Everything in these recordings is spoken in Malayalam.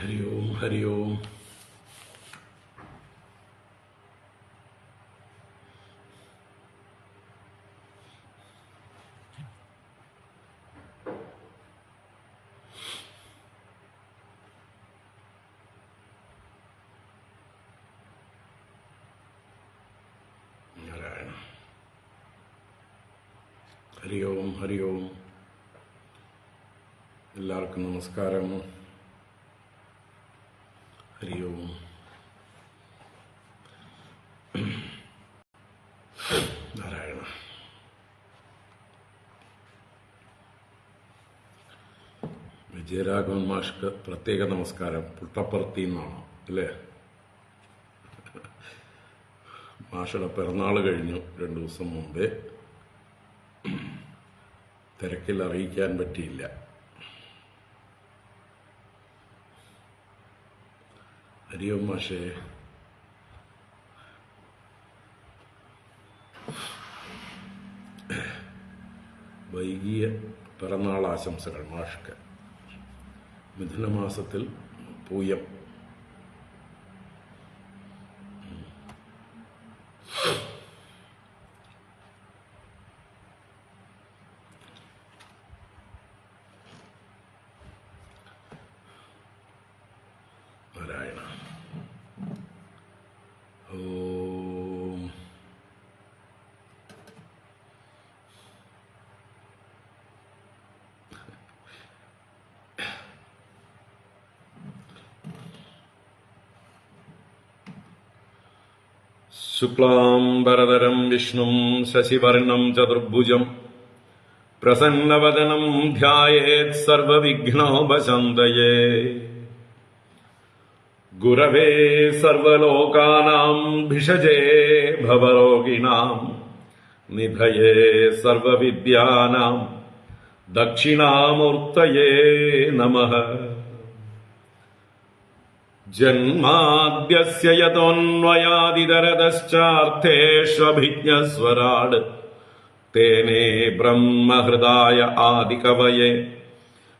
ഹരി ഓം ഹരി ഓം. നാരായണ. ഹരി ഓം ഹരി ഓം. എല്ലാവർക്കും നമസ്കാരം. ഹരി ഓം. നാരായണ. വിജയരാഘവൻ മാഷ്ക്ക് പ്രത്യേക നമസ്കാരം. പുട്ടപ്പുറത്തി നിന്നാണ് അല്ലേ? മാഷയുടെ പിറന്നാൾ കഴിഞ്ഞു 2 ദിവസം മുമ്പേ. തിരക്കിൽ അറിയിക്കാൻ പറ്റിയില്ല. ഹരിയോം മാഷേ. വൈകിയ പിറന്നാൾ ആശംസകൾ മാഷ്ക്ക്. മിഥുനമാസത്തിൽ പൂയം. നാരായണ. ഓം. ശുക്ലാംബരധരം വിഷ്ണും ശശിവർണം ചതുർഭുജം പ്രസന്നവദനം ധ്യായേത് സർവവിഘ്നോപശാന്തയേ. ഗുരവേ സർവലോകാനാം ഭിഷജേ ഭവരോഗിണാം നിധയേ സർവവിദ്യാനാം ദക്ഷിണാമൂർത്തയേ നമഃ. ജന്മാദ്യസ്യ യതോന്വയാദിതരതശ്ചാർത്ഥേഷ്വഭിജ്ഞസ്വരാട് തേനേ ബ്രഹ്മഹൃദായ ആദികവയേ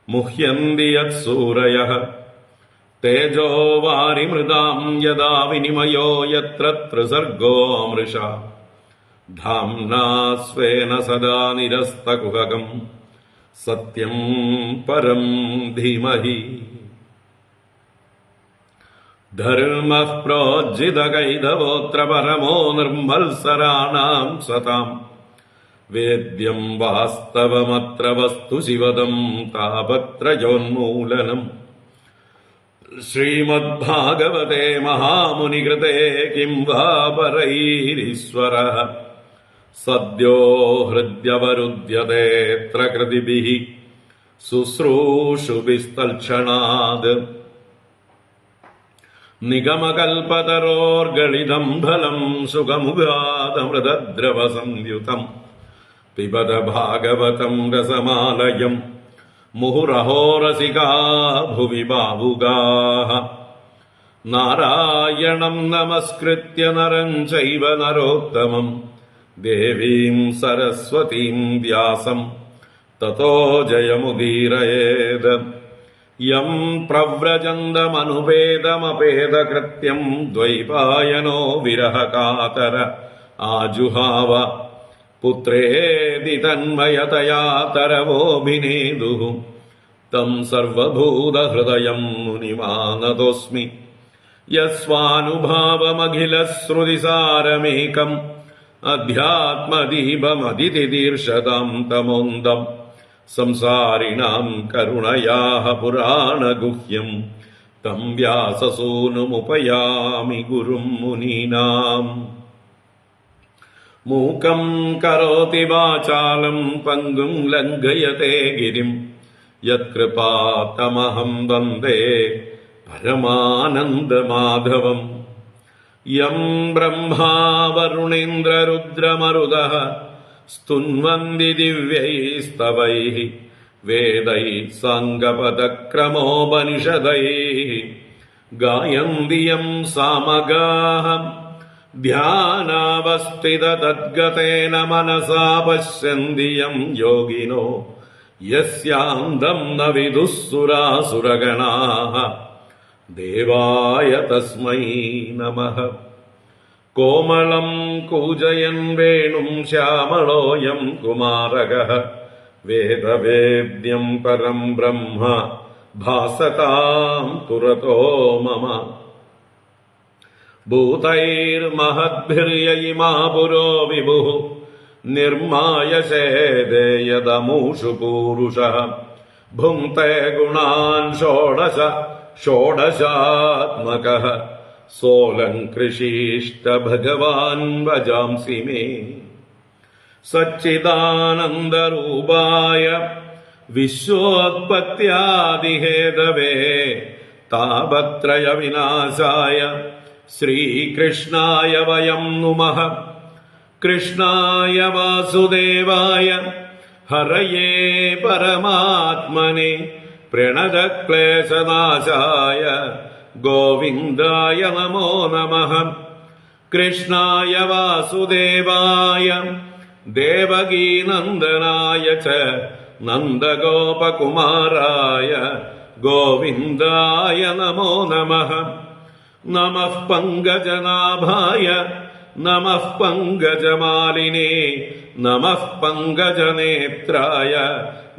മുഹ്യന്തി യത്സൂരയഃ. തേജോ വാരിമൃതാം യദാ വിനിമയോ യത്ര ത്രിസർഗോ മൃഷാ ധാംനാ സ്വേന സദാ നിരസ്തകുഹകം സത്യം പരം ധീമഹി. ധർമ്മഃ പ്രോജ്ജിതകൈതവോത്ര പരമോ നിർമ്മത്സരാണാം സതാം. വേദ്യം വാസ്തവമത്ര വസ്തു ശിവദം താപത്രയോന്മൂലനം. ശ്രീമദ്ഭാഗവതേ മഹാമുനികൃതേ കിം വാ പരൈരീശ്വരഃ. സദ്യോ ഹൃദ്യവരുദ്ധ്യതേത്ര കൃതിഭിഃ ശുശ്രൂഷുഭിസ്തൽക്ഷണാത്. നിഗമകൽപതരോർഗളിതം ഫലം സുഖമുഖാദമൃതദ്രവസംയുതം. പിബത ഭാഗവതം രസമാലയം മുഹുരഹോ രസികാ ഭുവി ഭാവുകാഃ. നാരായണം നമസ്കൃത്യ നരം ചൈവ നരോത്തമം ദേവീം സരസ്വതീം വ്യാസം തതോ ജയമുദീരയേത്. യം പ്രവ്രജന്തമനുപേതമപേതകൃത്യം ദ്വൈപായനോ വിരഹകാതര ആജുഹാവ. പുത്രേതി തന്മയതയാ തരവോഭിനേദുഃ. തം സർവഭൂതഹൃദയം മുനിമാനതോസ്മി. യസ്വാനുഭാവമഖിലശ്രുതിസാരമേകം അധ്യാത്മദീപമതിതിദീർഷതാം തമോന്തം. സംസാരിണാം കരുണയാഃ പുരാണഗുഹ്യം തം വ്യാസസൂനുമുപയാമി ഗുരും മുനീനാം. മൂകം കരോതി വാചാലം പങ്കും ലംഘയത്തെ ഗിരിം യത്കൃപാതമഹം വന്ദേ പരമാനന്ദമാധവം. യം ബ്രഹ്മാ വരുണേന്ദ്രരുദ്രമരുതഃ സ്തുന്വന്തി ദിവ്യൈസ്തവൈഃ വേദൈഃ സാംഗപദക്രമോപനിഷദൈഃ. ഗായന്തി യം സാമഗാഃ ധ്യാനാവസ്ഥിതതദ്ഗതേന മനസാ പശ്യന്തി യം യോഗിനോ യസ്യാന്തം ന വിദുഃസുരാസുരഗണാഃ. ദേവായ തസ്മൈ നമഃ. കോമളം കൂജയൻ വേണും ശ്യാമളോയം കുമാരകഃ വേദവേദ്യം പരം ബ്രഹ്മ ഭാസതാം തുരതോ മമ. ഭൂതൈർമഹദ്ഭിർയയിമാ പുരോ വിഭുഃ നിർമായശേദേയദമൂഷു പൂരുഷഃ ഭുങ്ക്തേ ഗുണാൻ ഷോഡശ ഷോഡശാത്മകഃ സോലംകൃഷീഷ്ട ഭഗവാൻ വജാംസി മേ. സച്ചിദാനന്ദരൂപായ വിശ്വോത്പത്യാദിഹേതവേ താപത്രയ വിനാശായ ശ്രീകൃഷ്ണായ വയം നുമഃ. കൃഷ്ണായ വാസുദേവായ ഹരയേ പരമാത്മനെ പ്രണതക്ലേശനാശായ ഗോവിന്ദായ നമോ നമഃ. കൃഷ്ണായ വാസുദേവായ ദേവകീനന്ദനായ ച നന്ദഗോപകുമാരായ ഗോവിന്ദായ നമോ നമഃ. നമഃ പങ്കജനാഭായ നമഃ പങ്കജമാലിനേ നമഃ പങ്കജനേത്രായ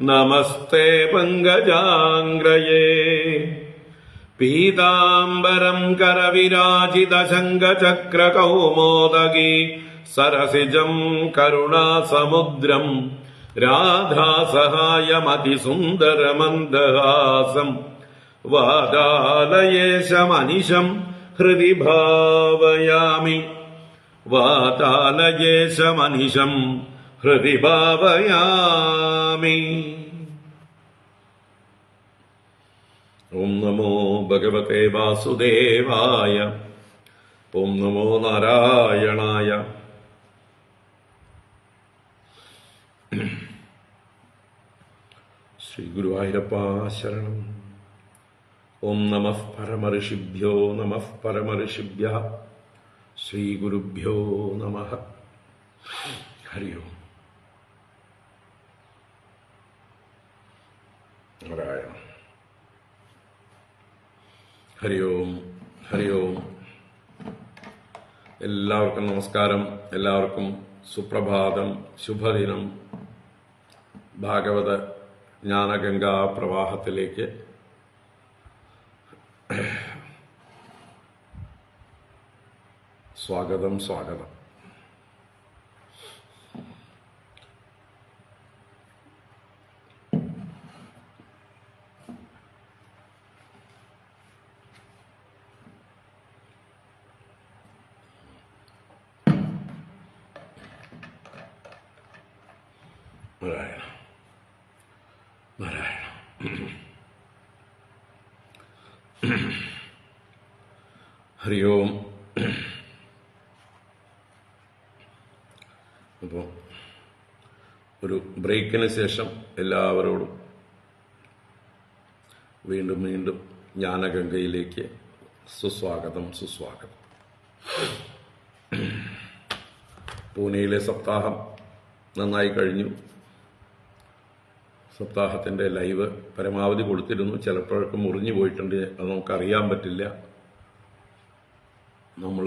നമസ്തേ പങ്കജാംഗ്രയേ. പീതാംബരം കരവിരാജിതശങ്കചക്രകൗമോദഗീ സരസിജം കരുണാസമുദ്രം രാധാസഹായമതിസുന്ദരമന്ദഹാസം വാതാലയേശമനിശം ഹൃദി ഭാവയാമി. വാതാലയേശമനിശം ഹൃദി ഭാവയാമി. ഓം നമോ ഭഗവതേ വാസുദേവായ. ഓം നമോ നാരായണായ. ശ്രീ ഗുരുവായൂരപ്പ ശരണം. ഓം നമഃ പരമഋഷിഭ്യോ നമഃ പരമഋഷിഭ്യഃ. ശ്രീ ഗുരുഭ്യോ നമഃ. ഹരി ഓം. നാരായണ. ഹരി ഓം. ഹരി ഓം. എല്ലാവർക്കും നമസ്കാരം. എല്ലാവർക്കും സുപ്രഭാതം, ശുഭദിനം. ഭാഗവത ജ്ഞാനഗംഗാ പ്രവാഹത്തിലേക്ക് സ്വാഗതം. സ്വാഗതം. നാരായണ. നാരായണ. ഹരി ഓം. അപ്പോൾ ഒരു ബ്രേക്കിന് ശേഷം എല്ലാവരോടും വീണ്ടും വീണ്ടും ജ്ഞാനഗംഗയിലേക്ക് സുസ്വാഗതം. സുസ്വാഗതം. പൂനെയിലെ സപ്താഹം നന്നായി കഴിഞ്ഞു. സപ്താഹത്തിൻ്റെ ലൈവ് പരമാവധി കൊടുത്തിരുന്നു. ചിലപ്പോഴൊക്കെ മുറിഞ്ഞു പോയിട്ടുണ്ട്. അത് നമുക്കറിയാൻ പറ്റില്ല. നമ്മൾ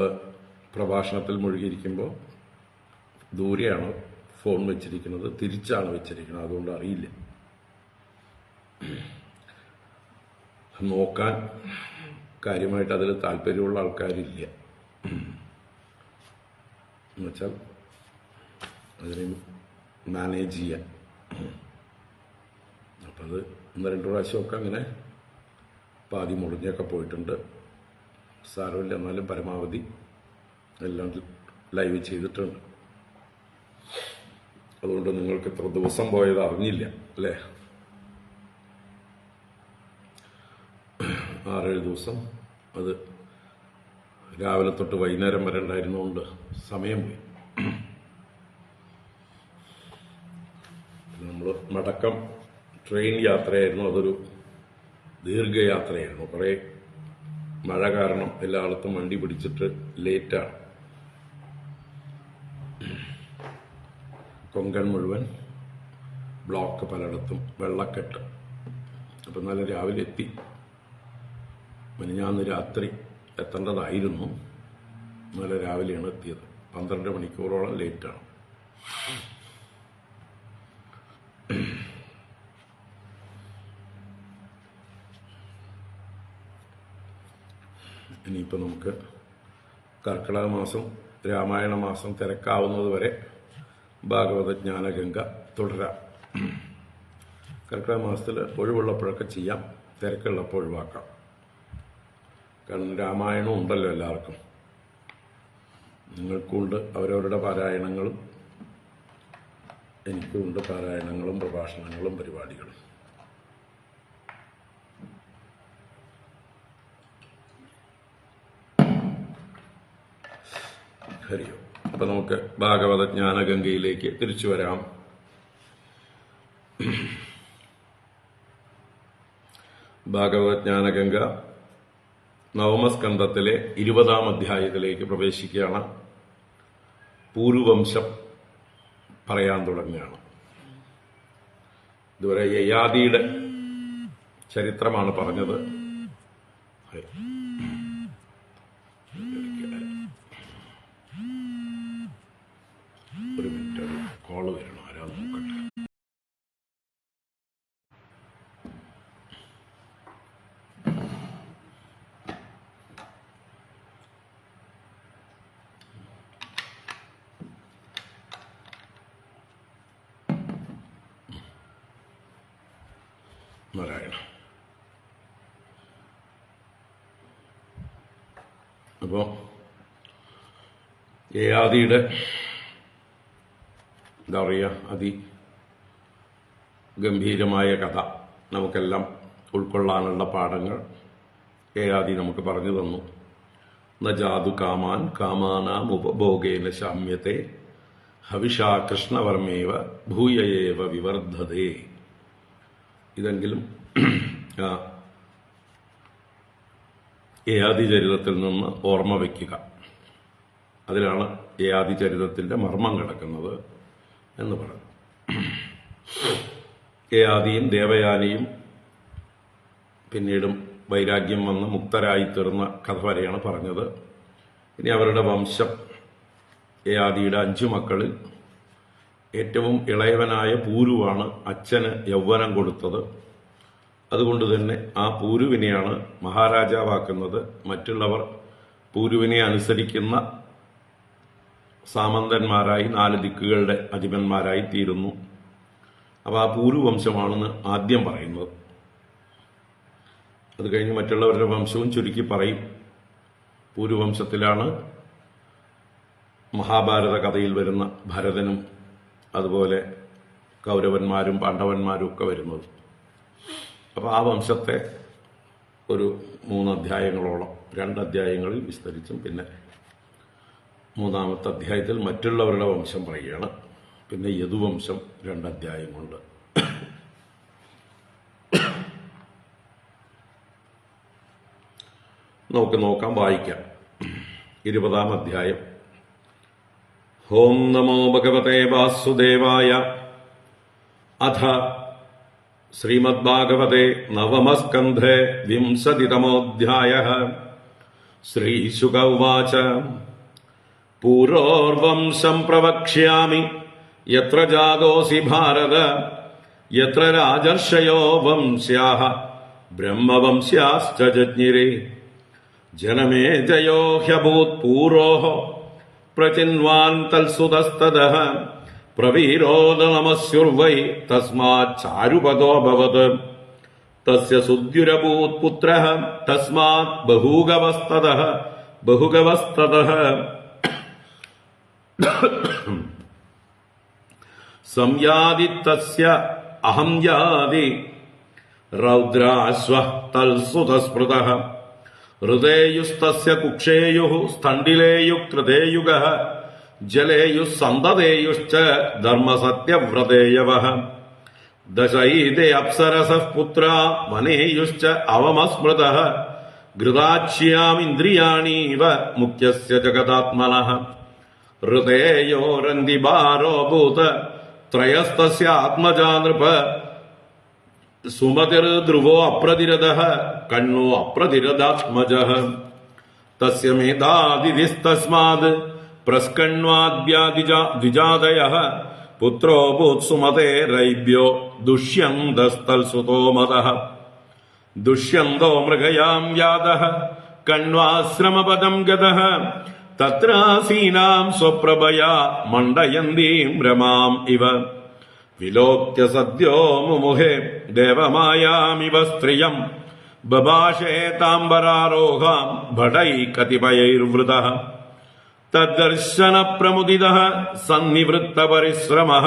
പ്രഭാഷണത്തിൽ മുഴുകിയിരിക്കുമ്പോൾ ദൂരെയാണ് ഫോൺ വെച്ചിരിക്കുന്നത്, തിരിച്ചാണ് വെച്ചിരിക്കുന്നത്. അതുകൊണ്ട് അറിയില്ല. നോക്കാൻ കാര്യമായിട്ട് അതിൽ താല്പര്യമുള്ള ആൾക്കാരില്ല. എന്നുവെച്ചാൽ അതിനെ മാനേജ് ചെയ്യാൻ. അപ്പം അത് 1-2 പ്രാവശ്യമൊക്കെ അങ്ങനെ പാതി മുറിഞ്ഞൊക്കെ പോയിട്ടുണ്ട്. സാരമില്ല, എന്നാലും പരമാവധി എല്ലാം ലൈവ് ചെയ്തിട്ടുണ്ട്. അതുകൊണ്ട് നിങ്ങൾക്ക് ഇത്ര ദിവസം പോയത് അറിഞ്ഞില്ല അല്ലേ? 6-7 ദിവസം അത് രാവിലെ തൊട്ട് വൈകുന്നേരം വരെ ഉണ്ടായിരുന്നുകൊണ്ട് സമയം പോയി. നമ്മൾ മടക്കം ട്രെയിൻ യാത്രയായിരുന്നു. അതൊരു ദീർഘയാത്രയായിരുന്നു. കുറേ മഴ കാരണം എല്ലായിടത്തും വണ്ടി പിടിച്ചിട്ട് ലേറ്റാണ്. കൊങ്കൺ മുഴുവൻ ബ്ലോക്ക്, പലയിടത്തും വെള്ളക്കെട്ട്. അപ്പം നല്ല രാവിലെ എത്തി. മിനിഞ്ഞാന്ന് രാത്രി എത്തേണ്ടതായിരുന്നു. ഇന്നലെ രാവിലെയാണ് എത്തിയത്. 12 മണിക്കൂറോളം ലേറ്റാണ്. ഇനിയിപ്പോൾ നമുക്ക് കർക്കിടക മാസം, രാമായണ മാസം തിരക്കാവുന്നത് വരെ ഭാഗവത ജ്ഞാനഗംഗ തുടരാം. കർക്കിടക മാസത്തിൽ ഒഴിവുള്ളപ്പോഴൊക്കെ ചെയ്യാം, തിരക്കുള്ളപ്പോൾ ഒഴിവാക്കാം. കാരണം രാമായണം ഉണ്ടല്ലോ എല്ലാവർക്കും. നിങ്ങൾക്കുണ്ട് അവരവരുടെ പാരായണങ്ങളും, എനിക്കുണ്ട് പാരായണങ്ങളും പ്രഭാഷണങ്ങളും പരിപാടികളും. ഹരിയോ. അപ്പൊ നമുക്ക് ഭാഗവത ജ്ഞാനഗംഗയിലേക്ക് തിരിച്ചു വരാം. ഭാഗവത ജ്ഞാനഗംഗ നവമസ്കന്ധത്തിലെ 20-ാം അധ്യായത്തിലേക്ക് പ്രവേശിക്കുകയാണ്. പൂരുവംശം പറയാൻ തുടങ്ങുകയാണ്. ഇതുവരെ യയാതിയുടെ ചരിത്രമാണ് പറഞ്ഞത്. ഒരു മിനിറ്റ്, ഒരു കോള് വരണം, ആരാ നോക്കട്ടെ. നാരായണ. അപ്പോ യയാതിയുടെ എന്താ പറയുക, അതിഗംഭീരമായ കഥ, നമുക്കെല്ലാം ഉൾക്കൊള്ളാനുള്ള പാഠങ്ങൾ യയാതി നമുക്ക് പറഞ്ഞു തന്നു. ന ജാതു കാമാൻ കാമാനാം ഉപഭോഗേന ശാമ്യത്തെ ഹവിഷാ കൃഷ്ണവർമ്മേവ ഭൂയയേവ വിവർദ്ധതേ. ഇതെങ്കിലും യയാതി ചരിതത്തിൽ നിന്ന് ഓർമ്മ വയ്ക്കുക. അതിലാണ് യയാതി ചരിതത്തിന്റെ മർമ്മം കിടക്കുന്നത് എന്ന് പറഞ്ഞു. യയാതിയും ദേവയാനിയും പിന്നീടും വൈരാഗ്യം വന്ന് മുക്തരായി തീർന്ന കഥ വരെയാണ് പറഞ്ഞത്. ഇനി അവരുടെ വംശം, യയാതിയുടെ 5 മക്കളിൽ ഏറ്റവും ഇളയവനായ പൂരുവാണ് അച്ഛന് യൗവനം കൊടുത്തത്. അതുകൊണ്ട് തന്നെ ആ പൂരുവിനെയാണ് മഹാരാജാവാക്കുന്നത്. മറ്റുള്ളവർ പൂരുവിനെ അനുസരിക്കുന്ന സാമന്തന്മാരായി 4 ദിക്കുകളുടെ അധിപന്മാരായി തീരുന്നു. അപ്പോൾ ആ പൂരുവംശമാണെന്ന് ആദ്യം പറയുന്നത്. അത് കഴിഞ്ഞ് മറ്റുള്ളവരുടെ വംശവും ചുരുക്കി പറയും. പൂരുവംശത്തിലാണ് മഹാഭാരത കഥയിൽ വരുന്ന ഭരതനും അതുപോലെ കൗരവന്മാരും പാണ്ഡവന്മാരും ഒക്കെ വരുന്നത്. അപ്പോൾ ആ വംശത്തെ ഒരു 3 അധ്യായങ്ങളോളം, 2 അധ്യായങ്ങളിൽ വിസ്തരിച്ചും പിന്നെ 3-ാമത്തെ അധ്യായത്തിൽ മറ്റുള്ളവരുടെ വംശം പറയുകയാണ്. പിന്നെ യദുവംശം 2 അധ്യായം കൊണ്ട്. നമുക്ക് നോക്കാം, വായിക്കാം. 20-ാം അധ്യായം. ഓം നമോ ഭഗവതേ വാസുദേവായ. അഥ ശ്രീമദ്ഭാഗവതേ നവമസ്കന്ധേ 20-തമോऽധ്യായः. ശ്രീശുക ഉവാച. പൂരോർവംശം പ്രവക്ഷ്യാമി യത്ര ജാതോസി ഭാരത യത്ര രാജർഷയോ വംസ്യാഃ ബ്രഹ്മവംസ്യാശ്ച ജജ്ഞിരേ. ജനമേജയോ ഹ്യഭൂത് പൂരോഃ പ്രചിന്വാൻ തൽസുതസ്തതഃ പ്രവീരോദ നമസ്യുർവൈ തസ്മാച്ചാരുപദോऽഭവത്. തസ്യ സുദ്യുരഭൂത് പുത്രഃ തസ്മാത് ബഹൂഗവസ്തതഃ ബഹുഗവസ്തതഃ. സംയാതി തസ്യ അഹം യാതി രൗദ്രാശ്വഃ തൽസുതസ്മൃതഃ. ഹൃദേയുസ്തസ്യ കുക്ഷേയുഃ സ്ഥണ്ഡിലേയുഃ കൃതേയുഗഃ ജലേയുഃ സന്തതേയുശ്ച ധർമ്മസത്യവ്രതേയവഃ. ദശൈതേ അപ്സരസഃ പുത്രാ വനേയുശ്ച അവമസ്മൃതഃ. ഘൃതാച്ഛ്യാമിന്ദ്രിയാണീവ മുഖ്യസ്യ ജഗതാത്മനഃ. ഹൃദയോരന്തിഭാരോഭൂത ത്രയസ്തസ്യ ആത്മജാ നൃപ. സുമതിർധ്രുവോ അപ്രതിരഥഃ കണ്ണോ അപ്രതിരഥാത്മജഃ തസ്യ മേധാദിതിസ്തസ്മാത് പ്രസ്കണ്വാദ്യാദ്വിജാതയഃ പുത്രോ ഭൂത്സുമതേരൈഭ്യോ ദുഷ്യന്തസ്തൽസുതോ മതഃ ദുഷ്യന്തോ മൃഗയാം വ്യാതഃ കണ്വാശ്രമപദം ഗതഃ തത്രാസീനാം സ്വപ്രഭയാ മണ്ഡയന്തീം രമാം ഇവ വിലോക്യ സദ്യോ മുമുഹേ ദേവമായാമിവ സ്ത്രിയം ബഭാഷേ താംബരാരോഹാം ഭടൈ കതിപയൈർവൃതഃ തദ്ദർശന പ്രമുദിതഃ സന്നിവൃത്ത പരിശ്രമഃ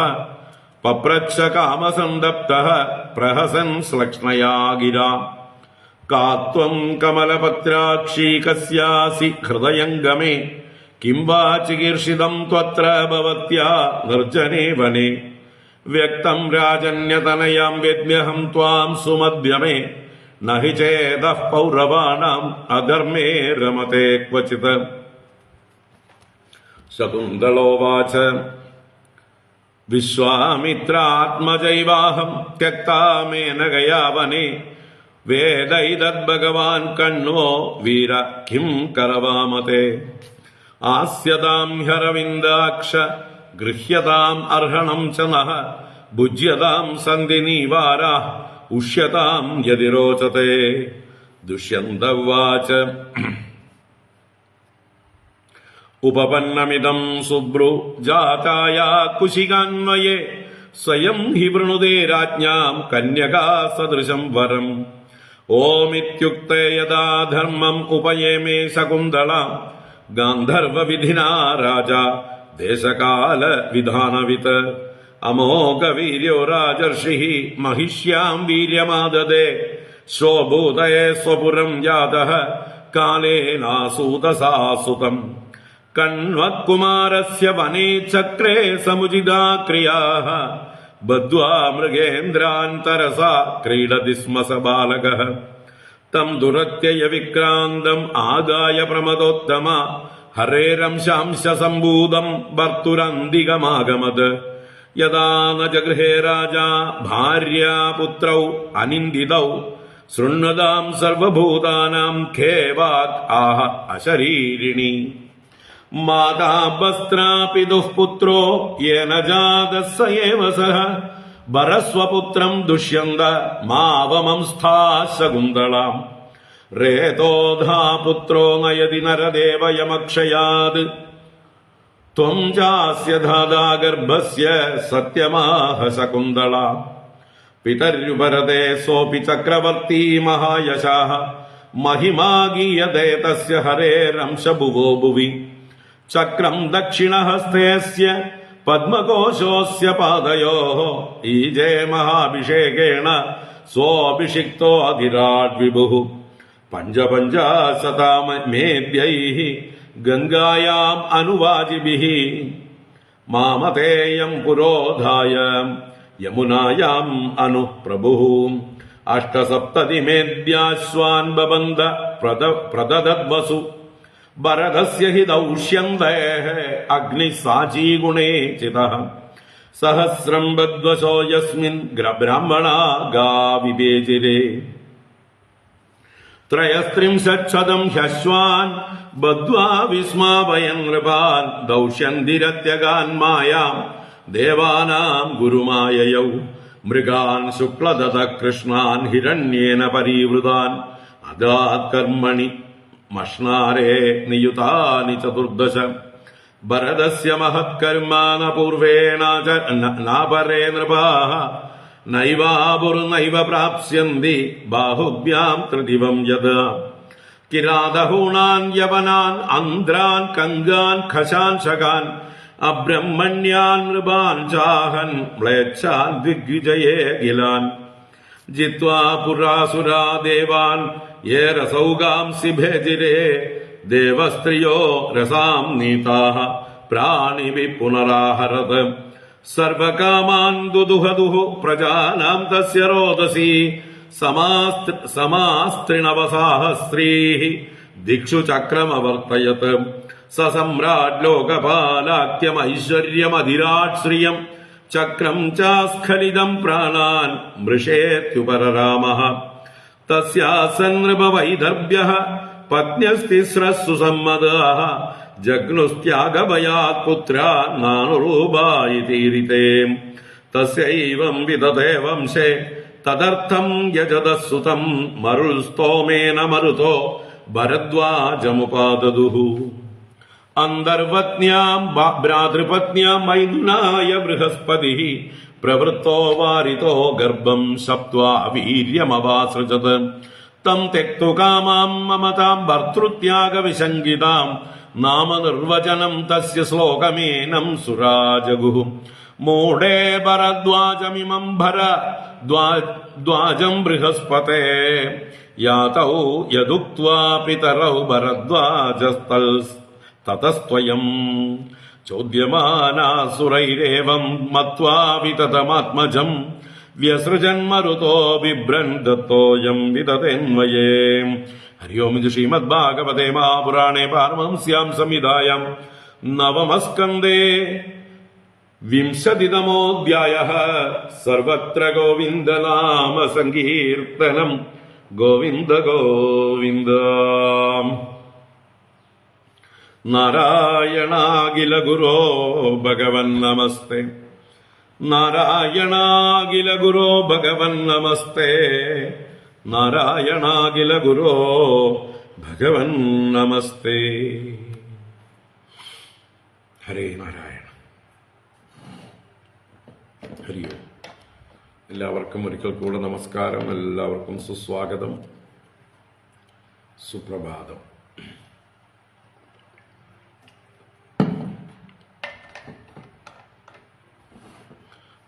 പപ്രച്ഛ കാമസന്തപ്തഃ പ്രഹസൻ ശ്ലക്ഷ്ണയാ ഗിരാ കാത്വം കമലപത്രാക്ഷീ കസ്യാസി ഹൃദയംഗമേ കിം വാ ചികീർഷിതം ത്വത്ര ഭവത്യാ നിർജ്ജനേ വനേ വ്യക്തം രാജന്യതനയാം വേദ്മ്യഹം ത്വാം സുമദ്യമേ നഹി ചേതഃ പൗരവാണാം അധർമ്മേ രമതേ ക്വചിത്. ശകുന്തളോവാച വിശ്വാമിത്രാത്മജൈവാഹം ത്യക്താ മേനകയാ വനേ വേദൈതദ്ഭഗവാൻ കണ്വോ വീര കിം കരവാമതേ ആസ്യതാം ഹ്യരവിന്ദാക്ഷ ഗൃഹ്യതാം അർഹണം ച നഃ ഭുജ്യതാം സന്ധിനീവാരാഃ ഉഷ്യതാം യദി രോചതേ. ദുഷ്യന്ത ഉവാച ഉപപന്നമിദം സുബ്രു ജാതായാ കുശികാന്വയേ സ്വയം ഹി വൃണുതേ രാജ്ഞാം കന്യകാ സദൃശം വരം ഓമിത്യുക്തേ യഥാ ധർമ്മം ഉപയേമേ ശകുന്തളാം ഗാന്ധർവവിധിനാ രാജാ ദേശകാല വിധാനവിത് അമോഘ വീര്യോ രാജർഷിഃ മഹിഷ്യാം വീര്യമാദദേ സ്വഭൂതയേ സ്വപുരം ജാതഃ കാലേനാസൂതസാസുതം കണ്വകുമാരസ്യ വനേ ചക്രേ സമുചിതാ ക്രിയാഃ ബദ്ധ്വാ മൃഗേന്ദ്രാൻ തരസാ ക്രീഡതി സ്മ സ ബാലകഃ തം ദുരത്യയ വിക്രാന്തം ആദായ പ്രമദോത്തമ ഹരേരംശാംശ സംഭൂതം ഭർത്തുരന്തികമാഗമത് യദാ ന ജഗൃഹേ രാജാ ഭാര്യാ പുത്രൗ അനിന്ദിതൗ ശൃണ്വതാം സർവഭൂതാനാം ഖേവാക് ആഹ അശരീരിണി മാതാ വസ്ത്രാപി ദുഃപുത്രോ യേന ജാതഃ സ ഏവ സഃ ഭരസ്വപുത്രം ദുഷ്യന്ത മാവമംസ്ഥാ ശകുന്തളാം രേതോധാ പുത്രോ നയതി നരദേവയമക്ഷയാത് ത്വം ചാസ്യ ധാതാ ഗർഭസ്യ സത്യമാഹ ശകുന്തള പിതര്യുപരതേ സോപി ചക്രവർത്തി മഹായശാഃ മഹിമാ ഗീയതേ തസ്യ ഹരേരംശഭുവോ ഭുവി ചക്രം ദക്ഷിണഹസ്തേസ്യ പദ്മകോശോസ്യ പാദയോഃ ഈജേ മഹാഭിഷേകേണ സോഭിഷിക്തോ അധിരാട് വിഭുഃ പഞ്ചപഞ്ചാശതാമേദ്യൈഃ ഗംഗായാം അനുവാജിഭിഃ മാമതേയം പുരോധായ യമുനായാം അനു പ്രഭുഃ അഷ്ടസപ്തതിമേദ്യാശ്വാൻ ബബന്ധ പ്രദദദ്വസു ഭരതസ്യ ഹി ദൗഷ്യന്തേഃ അഗ്നിസാചീ ഗുണേ ചിതഃ സഹസ്രം ബദ്വശോ യസ്മിൻ ബ്രാഹ്മണാ ഗാ വിവേചിരേ ത്രയസ്ത്രിംശച്ഛതം ഹ്യശ്വാൻ ബദ്ധ്വാ വിസ്മാപയൻ നൃപാൻ ദൗഷ്യന്തിരത്യഗാൻ മായാം ദേവാനാം ഗുരുമായയൗ മൃഗാൻ ശുക്ലദത കൃഷ്ണാൻ ഹിരണ്യേന പരീവൃതാൻ അദാത് കർമ്മണി മഷ്ണാരേ നിയുതാനി ചതുർദശ ഭരതസ്യ മഹത്കർമാന പൂർവേണ നാപരേ നൃപാഃ നൈവാപുർനൈവ പ്രാപ്സ്യന്തി ബാഹുഭ്യാം ത്രിദിവം യത് കിരാതഹൂണാൻ യവനാൻ അന്ധ്രാൻ കങ്കാൻ ഖശാൻ ശകാൻ അബ്രഹ്മണ്യാൻ നൃപാൻ ചാഹൻ മ്ലേച്ഛാൻ ദിഗ്വിജയേ ഗിലാൻ ജിത്വാ പുരാസുരാ ദേവാൻ യേ രസൗഗാംസി ഭേജിരേ ദേവസ്ത്രിയോ രസാം നീതാഃ പ്രാണിഭിഃ പുനരാഹരത് സർവകാമാൻ ദുദുഹദുഃ പ്രജാനാം തസ്യ രോദസി സമാസ്ത്രിണവസാഹ സ്ത്രീഃ ദിക്ഷു ചക്രമവർത്തയത് സ സമ്രാട് ലോകപാലാഖ്യമൈശ്വര്യമധിരാട് ശ്രിയം ചക്രം ചാസ്ഖലിതം പ്രാണാൻ മൃഷേത്യുപരരാമഃ തസ്യാസൻ നൃപവൈദർഭ്യഃ പത്ന്യസ്തിസ്രസ്സു സമ്മതാഃ ജഗ്നുസ്ത്യാഗഭയാത് പുത്രാ നാനുരൂപായിതീരിതേ തസ്യൈവം വിദതേ വംശേ തദർത്ഥം യജതസുതം മരുൾസ്തോമേന മരുതോ ഭരദ്വാജമുപാദദുഃ അന്തർവത്ന്യാം ഭ്രാതൃപത്ന്യാം മൈഥുനായ ബൃഹസ്പതിഃ പ്രവൃത്തോ വാരിതോ ഗർഭം സപ്ത്വാ വീര്യമവാസൃജത് തം തെക്തു കാമാം മമതാം ഭർതൃത്യാഗവിശങ്കിതാം നാമനിർവചനം തസ്യ ശ്ലോകമേനം സുരാജഗുഃ മൂഢേ ഭരദ്വാജമിമം ഭരദ്വാജം ബൃഹസ്പതേ യാതൗ യദുക്ത്വാ പിതരൗ ഭരദ്വാജസ്തൽ തതസ്ത്വയം ചോദ്യമാനാസുരൈരേവം മത്വാ വിതതമാത്മജം വ്യസൃജന്മരുതോ ബിഭ്രൻ ദത്തോയം വിതതേന്മയേ. ഹരി ഓം. ഇത് ശ്രീമദ്ഭാഗവതേ മഹാപുരാണേ പാരമഹംസ്യാം സംഹിതായാം നവമസ്കന്ധേ വിംശതിതമോऽധ്യായഃ. സർവത്ര ഗോവിന്ദനാമ സങ്കീർത്തനം. ഗോവിന്ദ ഗോവിന്ദ. നാരായണാഖില ഗുരോ ഭഗവൻ നമസ്തേ. നാരായണാഖില ഗുരോ ഭഗവൻ നമസ്തേ. നാരായണാഖില ഗുരോ ഭഗവൻ നമസ്തേ. ഹരേ നാരായണ. ഹരിയോ. എല്ലാവർക്കും ഒരിക്കൽ കൂടെ നമസ്കാരം. എല്ലാവർക്കും സുസ്വാഗതം, സുപ്രഭാതം.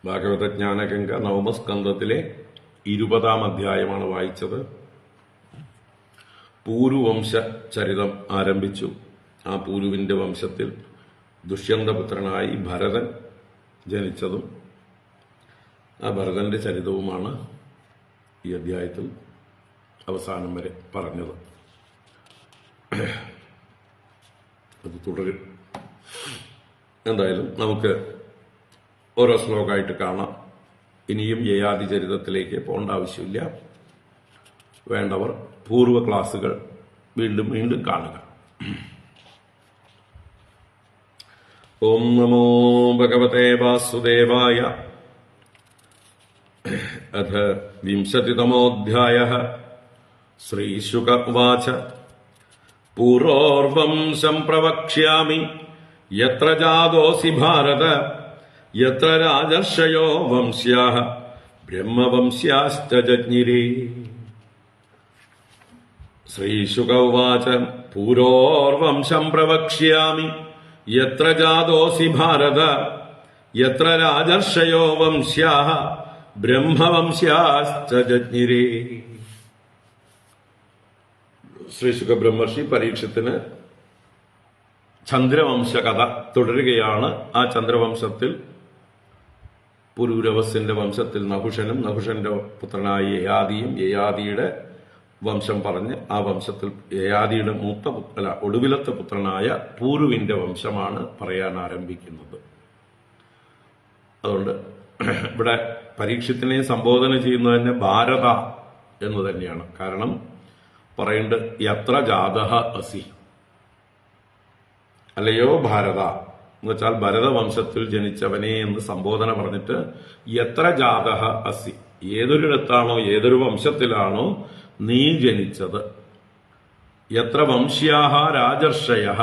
ഭാഗവതജ്ഞാനഗംഗ നവമസ്കന്ധത്തിലെ 20-ാം അധ്യായമാണ് വായിച്ചത്. പൂരുവംശ ചരിതം ആരംഭിച്ചു. ആ പൂരുവിന്റെ വംശത്തിൽ ദുഷ്യന്തപുത്രനായി ഭരതൻ ജനിച്ചതും ആ ഭരതന്റെ ചരിതവുമാണ് ഈ അധ്യായത്തിൽ അവസാനം വരെ പറഞ്ഞത്. അത് തുടരും. എന്തായാലും നമുക്ക് ഓരോ ശ്ലോകമായിട്ട് കാണാം. ഇനിയും യയാതി ചരിതത്തിലേക്ക് പോകേണ്ട ആവശ്യമില്ല. വേണ്ടവർ പൂർവ്വ ക്ലാസുകൾ വീണ്ടും വീണ്ടും കാണുക. ഓം നമോ ഭഗവതേ വാസുദേവായ. അഥ വിംശതിതമോऽധ്യായഃ. ശ്രീശുക ഉവാച. പൂർവോർവംശം പ്രവക്ഷ്യാമി യത്ര ജാതോസി ഭാരത യത്ര രാജർഷയോ വംശ്യാഃ ബ്രഹ്മവംശ്യാശ്ച ജജ്ഞിരേ. ശ്രീശുക ഉവാച. പൂരോർവംശം പ്രവക്ഷ്യാമി യത്ര ജാതോസി ഭാരത യത്ര രാജർഷയോ വംശ്യാഃ ബ്രഹ്മവംശ്യാശ്ച ജജ്ഞിരേ. ശ്രീശുക ബ്രഹ്മർഷി പരീക്ഷത്തിന് ചന്ദ്രവംശ കഥ തുടരുകയാണ്. ആ ചന്ദ്രവംശത്തിൽ പുരൂരവസിന്റെ വംശത്തിൽ നഹുഷനും നഹുഷന്റെ പുത്രനായ യയാതിയും യയാതിയുടെ വംശം പറഞ്ഞ് ആ വംശത്തിൽ യയാതിയുടെ ഒടുവിലത്തെ പുത്രനായ പൂരുവിന്റെ വംശമാണ് പറയാൻ ആരംഭിക്കുന്നത്. അതുകൊണ്ട് ഇവിടെ പരീക്ഷത്തിനെ സംബോധന ചെയ്യുന്നത് തന്നെ ഭാരത എന്ന് തന്നെയാണ്. കാരണം പറയേണ്ടത് യത്ര ജാതഃ അസി, അല്ലയോ ഭാരത എന്ന് വെച്ചാൽ ഭരതവംശത്തിൽ ജനിച്ചവനെ എന്ന് സംബോധന പറഞ്ഞിട്ട് യത്ര ജാതഃ അസി, ഏതൊരിടത്താണോ ഏതൊരു വംശത്തിലാണോ നീ ജനിച്ചത്. യത്ര വംശ്യാഹ രാജർഷയഃ,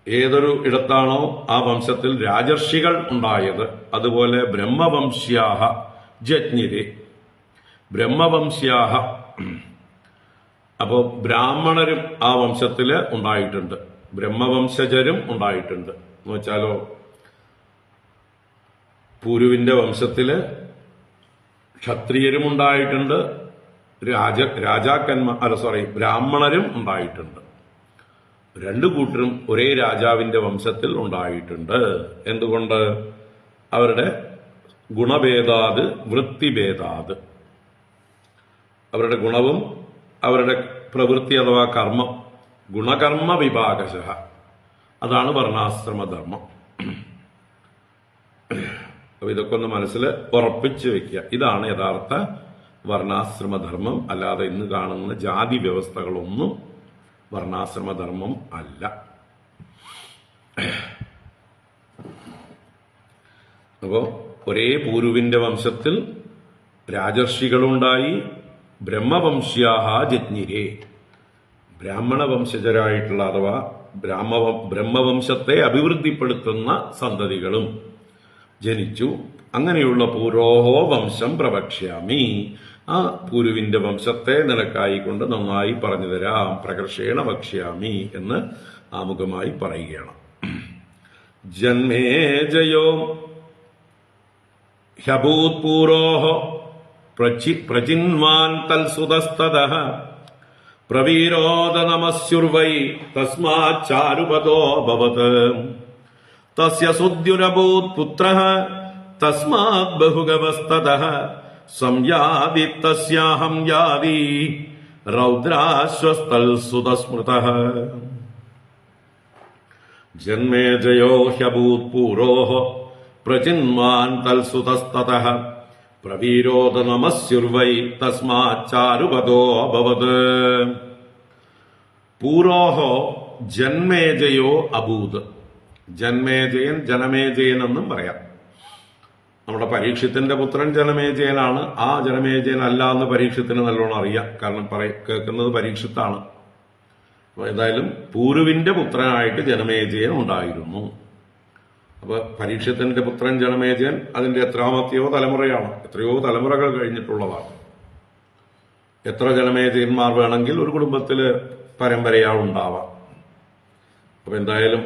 ഏതൊരു ഇടത്താണോ ആ വംശത്തിൽ രാജർഷികൾ ഉണ്ടായത്. അതുപോലെ ബ്രഹ്മവംശ്യാഹ ജജ്ഞിരെ, ബ്രഹ്മവംശ്യാഹ, അപ്പോ ബ്രാഹ്മണരും ആ വംശത്തില് ഉണ്ടായിട്ടുണ്ട്, ബ്രഹ്മവംശജരും ഉണ്ടായിട്ടുണ്ട്. എന്ന് വെച്ചാലോ പൂരുവിന്റെ വംശത്തില് ക്ഷത്രിയരും ഉണ്ടായിട്ടുണ്ട്, ബ്രാഹ്മണരും ഉണ്ടായിട്ടുണ്ട്. രണ്ടു കൂട്ടരും ഒരേ രാജാവിന്റെ വംശത്തിൽ ഉണ്ടായിട്ടുണ്ട്. എന്തുകൊണ്ട്? അവരുടെ ഗുണഭേദാത് വൃത്തിഭേദാത്, അവരുടെ ഗുണവും അവരുടെ പ്രവൃത്തി അഥവാ കർമ്മം, ഗുണകർമ്മ വിഭാഗശഃ, അതാണ് വർണ്ണാശ്രമധർമ്മം. അപ്പൊ ഇതൊക്കെ ഒന്ന് മനസ്സിൽ ഉറപ്പിച്ചു വെക്കുക. ഇതാണ് യഥാർത്ഥ വർണ്ണാശ്രമധർമ്മം. അല്ലാതെ ഇന്ന് കാണുന്ന ജാതി വ്യവസ്ഥകളൊന്നും വർണ്ണാശ്രമധർമ്മം അല്ല. അപ്പോ ഒരേ പൂരുവിന്റെ വംശത്തിൽ രാജർഷികളുണ്ടായി. ബ്രഹ്മവംശ്യാഹ ജജ്ഞിരേ, ബ്രാഹ്മണ വംശജരായിട്ടുള്ള അഥവാ ബ്രഹ്മവംശത്തെ അഭിവൃദ്ധിപ്പെടുത്തുന്ന സന്തതികളും ജനിച്ചു. അങ്ങനെയുള്ള പൂരോഹോ വംശം പ്രവക്ഷ്യാമി, ആ പൂരുവിന്റെ വംശത്തെ നിലക്കായിക്കൊണ്ട് നന്നായി പറഞ്ഞു തരാം. പ്രകർഷേണ വക്ഷ്യാമി എന്ന് ആമുഖമായി പറയുകയാണ്. ജന്മേജയോ ഹ്യഭൂത്പൂരോഹ പ്രചിന്വാൻ തൽസുതസ്തതഃ പ്രവീരോദ നമസ്യുർവൈ തസ്മാച്ചാരുപദോ ഭവത് തസ്യ സുദ്യുരഭൂത് പുത്രഃ തസ്മാത് ബഹുഗവസ്തതഃ സംയാതി തസ്യാഹം യാതി രൗദ്രാശ്വസ്തൽസുതസ്മൃതഃ. ജന്മേജയോ ഹ്യഭൂത് പൂരോഹ പ്രചിന്വാൻ തൽസുതസ്തതഃ പ്രവീരോദ നമസ്യുർവൈ തസ്മാച്ചാരുപദോ അഭവത്. പൂരോഹോ ജന്മേജയോ അഭൂത്. ജന്മേജയൻ ജനമേജയൻ എന്നും പറയാം. നമ്മുടെ പരീക്ഷത്തിന്റെ പുത്രൻ ജനമേജയനാണ്. ആ ജനമേജയൻ അല്ല എന്ന് പരീക്ഷത്തിന് നല്ലോണം അറിയാം. കാരണം കേൾക്കുന്നത് പരീക്ഷത്താണ്. അപ്പൊ ഏതായാലും പൂരുവിന്റെ പുത്രനായിട്ട് ജനമേജയൻ ഉണ്ടായിരുന്നു. അപ്പൊ പരീക്ഷത്തിന്റെ പുത്രൻ ജനമേജയൻ അതിന്റെ എത്രാമത്തെയോ തലമുറയാണ്. എത്രയോ തലമുറകൾ കഴിഞ്ഞിട്ടുള്ളതാണ്. എത്ര ജനമേജയന്മാർ വേണമെങ്കിൽ ഒരു കുടുംബത്തില് പരമ്പരയാളുണ്ടാവാം. അപ്പൊ എന്തായാലും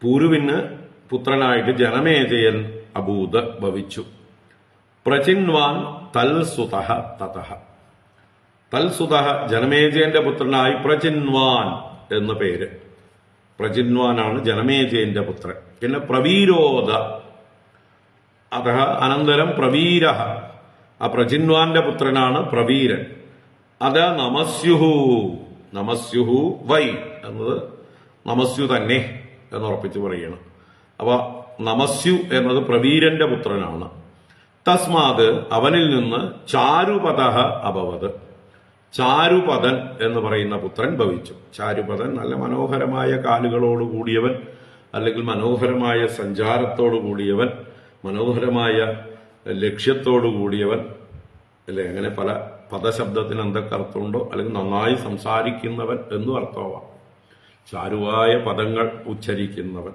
പൂരുവിന് പുത്രനായിട്ട് ജനമേജയൻ അഭൂത് ഭവിച്ചു. പ്രചിന്വാൻ തൽസുതഃ തതഃ. തൽസുതഃ ജനമേജയന്റെ പുത്രനായി പ്രചിന്വാൻ എന്ന പേര്. പ്രചിന്വാനാണ് ജനമേജയന്റെ പുത്രൻ. പിന്നെ പ്രവീരോദ അതഃ അനന്തരം പ്രവീര. ആ പ്രചിന്വാന്റെ പുത്രനാണ് പ്രവീരൻ. അത് നമസ്യുഹു. നമസ്യുഹു വൈ എന്നത് നമസ്യു തന്നെ എന്നുറപ്പിച്ച് പറയണം. അപ്പൊ നമസ്യു എന്നത് പ്രവീരന്റെ പുത്രനാണ്. തസ്മാത് അവനിൽ നിന്ന് ചാരുപദഃ അഭവത്. ചാരുപദൻ എന്ന് പറയുന്ന പുത്രൻ ഭവിച്ചു. ചാരുപദൻ നല്ല മനോഹരമായ കാലുകളോട് കൂടിയവൻ, അല്ലെങ്കിൽ മനോഹരമായ സഞ്ചാരത്തോടു കൂടിയവൻ, മനോഹരമായ ലക്ഷ്യത്തോടു കൂടിയവൻ അല്ലെ. അങ്ങനെ പല പദശബ്ദത്തിന് എന്തൊക്കെ അർത്ഥമുണ്ടോ, അല്ലെങ്കിൽ നന്നായി സംസാരിക്കുന്നവൻ എന്നും അർത്ഥമാവാം. ചാരുവായ പദങ്ങൾ ഉച്ചരിക്കുന്നവൻ.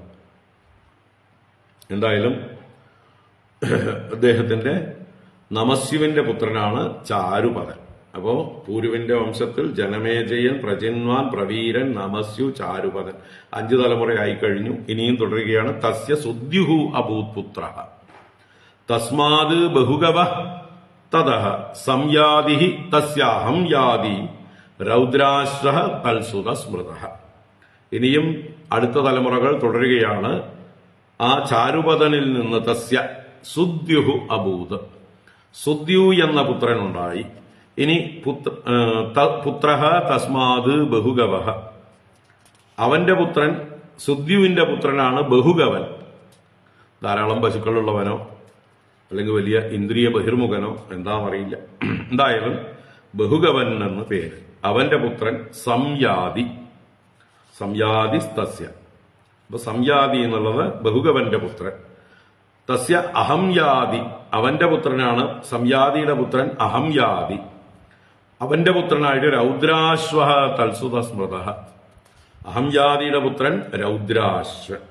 എന്തായാലും അദ്ദേഹത്തിന്റെ നമസ്യുവിന്റെ പുത്രനാണ് ചാരുപദൻ. അപ്പോ പൂരുവിന്റെ വംശത്തിൽ ജനമേജയൻ, പ്രചിന്വാൻ, പ്രവീരൻ, നമസ്യു, ചാരുപദൻ 5 തലമുറയായി കഴിഞ്ഞു. ഇനിയും തുടരുകയാണ്. തസ്യ സുദ്യുഹു അഭൂത് പുത്രഃ തസ്മാത് ബഹുഗവ തതഃ സംയാതി തസ്യാഹം യാതി രൗദ്രാശ്വഃ തൽസുത സ്മൃതഃ. ഇനിയും അടുത്ത തലമുറകൾ തുടരുകയാണ്. ആ ചാരുപദനിൽ നിന്ന് തസ്യ സുദ്യുഹു അഭൂത്, സുദ്യു എന്ന പുത്രനുണ്ടായി. ഇനി പുത്രഃ തസ്മാത് ബഹുഗവഃ. അവന്റെ പുത്രൻ സുദ്യുവിന്റെ പുത്രനാണ് ബഹുഗവൻ. ധാരാളം പശുക്കളുള്ളവനോ അല്ലെങ്കിൽ വലിയ ഇന്ദ്രിയ ബഹിർമുഖനോ എന്താണെന്നറിയില്ല. എന്തായാലും ബഹുഗവൻ എന്ന് പേര്. അവന്റെ പുത്രൻ സംയാതി. സംയാതി തസ്യ. അപ്പൊ സംയാതി എന്നുള്ളത് ബഹുഗവന്റെ പുത്രൻ. തസ്യ അഹംയാതി. അവന്റെ പുത്രനാണ് സംയാതിയുടെ പുത്രൻ അഹംയാതി. അവന്റെ പുത്രനായിട്ട് രൗദ്രാശ്വഃ തൽസുത സ്മൃതഃ. അഹംയാതിയുടെ പുത്രൻ രൗദ്രാശ്വൻ.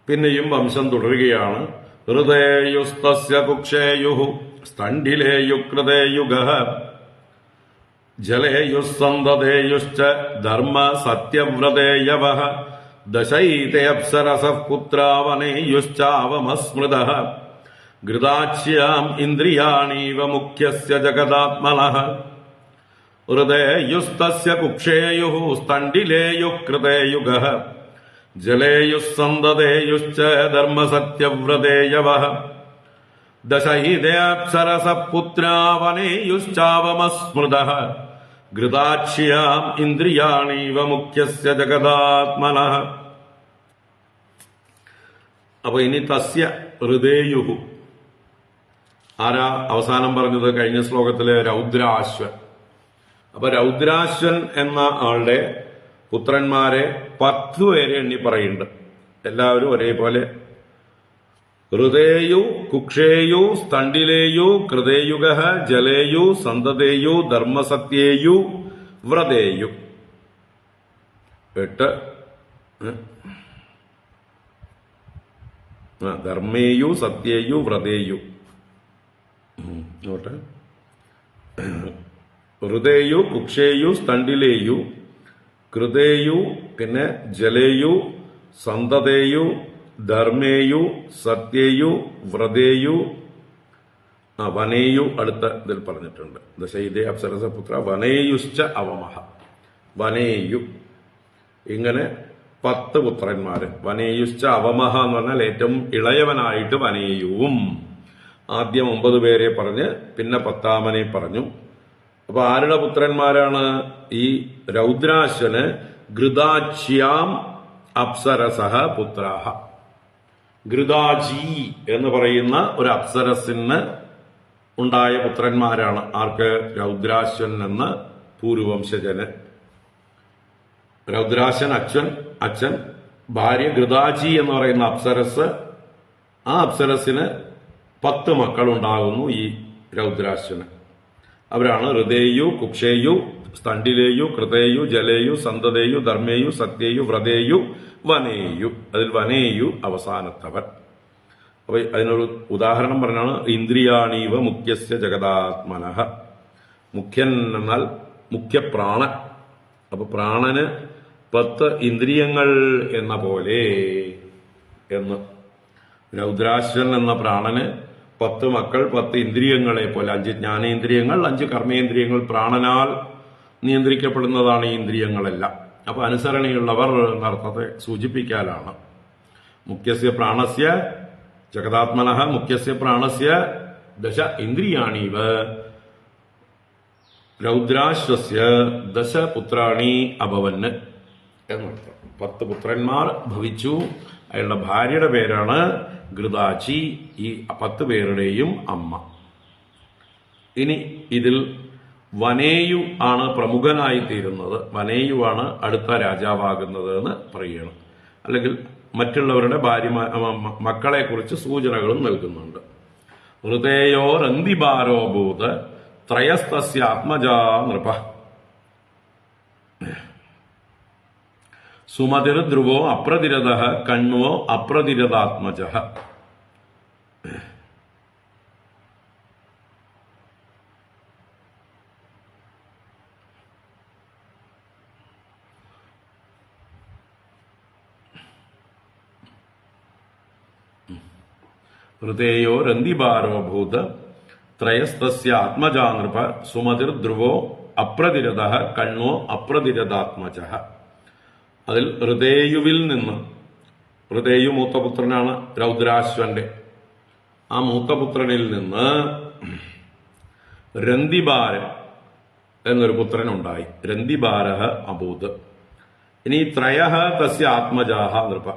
പിന്നെയും വംശം തുടരുകയാണ്. ഹൃദയുസ്തസ്യ കുക്ഷേയുഃ സ്തണ്ഡിലേയുകൃതേയുഗഃ ജലേയുസ്സന്തതേയുശ്ച ധർമ്മ സത്യവ്രതേയവഃ ദശൈതേ അപ്സരസഃ പുത്രാവനേയുശ്ചാവമസ്മൃതഃ ഘൃതാച്യാം ഇന്ദ്രിയാണീവ മുഖ്യസ്യ ജഗദാത്മനഃ ഹൃദയുസ്തസ്യ കുക്ഷേയുഃ സ്തണ്ഡിലേയുഃ കൃതേയുഗഃ ജലേയുസ്സന്തതേയുശ്ച ധർമ്മസത്യവ്രതേയവഃ ദശൈതേ അപ്സരസഃ പുത്രാവനേയുശ്ചാവമസ്മൃതഃ ഘൃതാച്യാം ഇന്ദ്രിയാണീവ മുഖ്യസ്യ ജഗദാത്മനഃ. അപ്പൊ ഇനി തസ്യ ഹൃദയുഹു, ആരാ അവസാനം പറഞ്ഞത്? കഴിഞ്ഞ ശ്ലോകത്തിലെ രൗദ്രാശ്വൻ. അപ്പൊ രൗദ്രാശ്വൻ എന്ന ആളുടെ പുത്രന്മാരെ 10 പേരെ എണ്ണി പറയുന്നുണ്ട്. എല്ലാവരും ഒരേപോലെ. ഹൃദയു, കുക്ഷേയു, സ്തണ്ടിലേയു, കൃതയുഗ, ജലേയു, സന്തതേയു, ധർമ്മസത്യേയു, വ്രതേയു. 8. ധർമ്മേയു, സത്യേയു, വ്രതേയു. ഹൃദയു, കുക്ഷേയു, സ്തണ്ടിലേയു, കൃതേയു, പിന്നെ ജലേയു, സന്തതേയു, ധർമ്മേയു, സത്യേയു, വ്രതേയു, വനേയു അടുത്ത ഇതിൽ പറഞ്ഞിട്ടുണ്ട്. ദശൈതേ അപ്സരസപുത്ര വനേയുശ്ച അവമഹ. വനേയു, ഇങ്ങനെ 10 പുത്രന്മാര്. വനേയുശ്ച അവമഹ എന്ന് പറഞ്ഞാൽ ഏറ്റവും ഇളയവനായിട്ട് വനേയുവും. ആദ്യം 9 പേരെ പറഞ്ഞ് പിന്നെ 10ാമനെ പറഞ്ഞു. അപ്പൊ ആരുടെ പുത്രന്മാരാണ്? ഈ രൗദ്രാശ്വന് ഘൃതാച്യാം അപ്സരസഹ പുത്രാഹ. ഘൃതാജി എന്ന് പറയുന്ന ഒരു അപ്സരസിന് ഉണ്ടായ പുത്രന്മാരാണ്. ആർക്ക്? രൗദ്രാശ്വൻ എന്ന പൂർവംശജന്. രൗദ്രാശ്വൻ അച്ഛൻ, ഭാര്യ ഘൃതാജി എന്ന് പറയുന്ന അപ്സരസ്. ആ അപ്സരസിന് 10 മക്കളുണ്ടാകുന്നു ഈ രൗദ്രാശ്വന്. അവരാണ് ഹൃദയു, കുക്ഷേയു, സ്തണ്ടിലേയു, കൃതേയു, ജലേയു, സന്തതേയു, ധർമ്മേയു, സത്യേയു, വ്രതേയു, വനേയു. അതിൽ വനേയു അവസാനത്തവൻ. അപ്പൊ അതിനൊരു ഉദാഹരണം പറഞ്ഞാണ് ഇന്ദ്രിയാണീവ മുഖ്യസ്യ ജഗതാത്മനഃ. മുഖ്യൻ എന്നാൽ മുഖ്യപ്രാണൻ. അപ്പൊ പ്രാണന് 10 ഇന്ദ്രിയങ്ങൾ എന്ന പോലെ എന്ന്. രൗദ്രാശ്വൻ എന്ന പ്രാണന് 10 മക്കൾ, 10 ഇന്ദ്രിയങ്ങളെ പോലെ. 5 ജ്ഞാനേന്ദ്രിയങ്ങൾ, 5 കർമ്മേന്ദ്രിയങ്ങൾ. പ്രാണനാൽ നിയന്ത്രിക്കപ്പെടുന്നതാണ് ഈ ഇന്ദ്രിയങ്ങളെല്ലാം. അപ്പൊ അനുസരണയുള്ളവർ എന്നർത്ഥത്തെ സൂചിപ്പിക്കാനാണ്. മുഖ്യസ്യ പ്രാണസ്യ ജഗതാത്മനഃ മുഖ്യസ്യ പ്രാണസ്യ ദശ ഇന്ദ്രിയാണീവ രൗദ്രാശ്വസ്യ 10 പുത്രാണി അഭവന് എന്നർത്ഥം. 10 പുത്രന്മാർ ഭവിച്ചു. അയാളുടെ ഭാര്യയുടെ പേരാണ് ഘൃതാചി, ഈ 10 പേരുടെയും അമ്മ. ഇനി ഇതിൽ വനേയു ആണ് പ്രമുഖനായി തീരുന്നത്. വനേയുവാണ് അടുത്ത രാജാവാകുന്നത് എന്ന് പറയണം. അല്ലെങ്കിൽ മറ്റുള്ളവരുടെ മക്കളെ കുറിച്ച് സൂചനകളും നൽകുന്നുണ്ട്. ഹൃദയോരന്തിഭാരോ ഭൂത് ത്രയസ്തസ്യ ആത്മജാ നൃപ സുമതിർ ധ്രുവോ അപ്രതിരത കണ്വോ അപ്രതിരതാത്മജ. ഹൃദയോ രന്തിഭാരോ ഭൂത് ത്രയസ്തസ്യ ആത്മജാ നൃപ സുമതിർ ധ്രുവോ അപ്രതിരത കണ്വോ അപ്രതിരതാത്മജ. അതിൽ ഹൃദയുവിൽ നിന്ന്, ഹൃദയു മൂത്തപുത്രനാണ് രൗദ്രാശ്വന്റെ, ആ മൂത്തപുത്രനിൽ നിന്ന് രന്തിഭാരൻ എന്നൊരു പുത്രൻ ഉണ്ടായി. രന്തിഭാരഹ അഭൂത്. ഇനി ത്രയഃ തസ്യ ആത്മജാഹ നൃപ.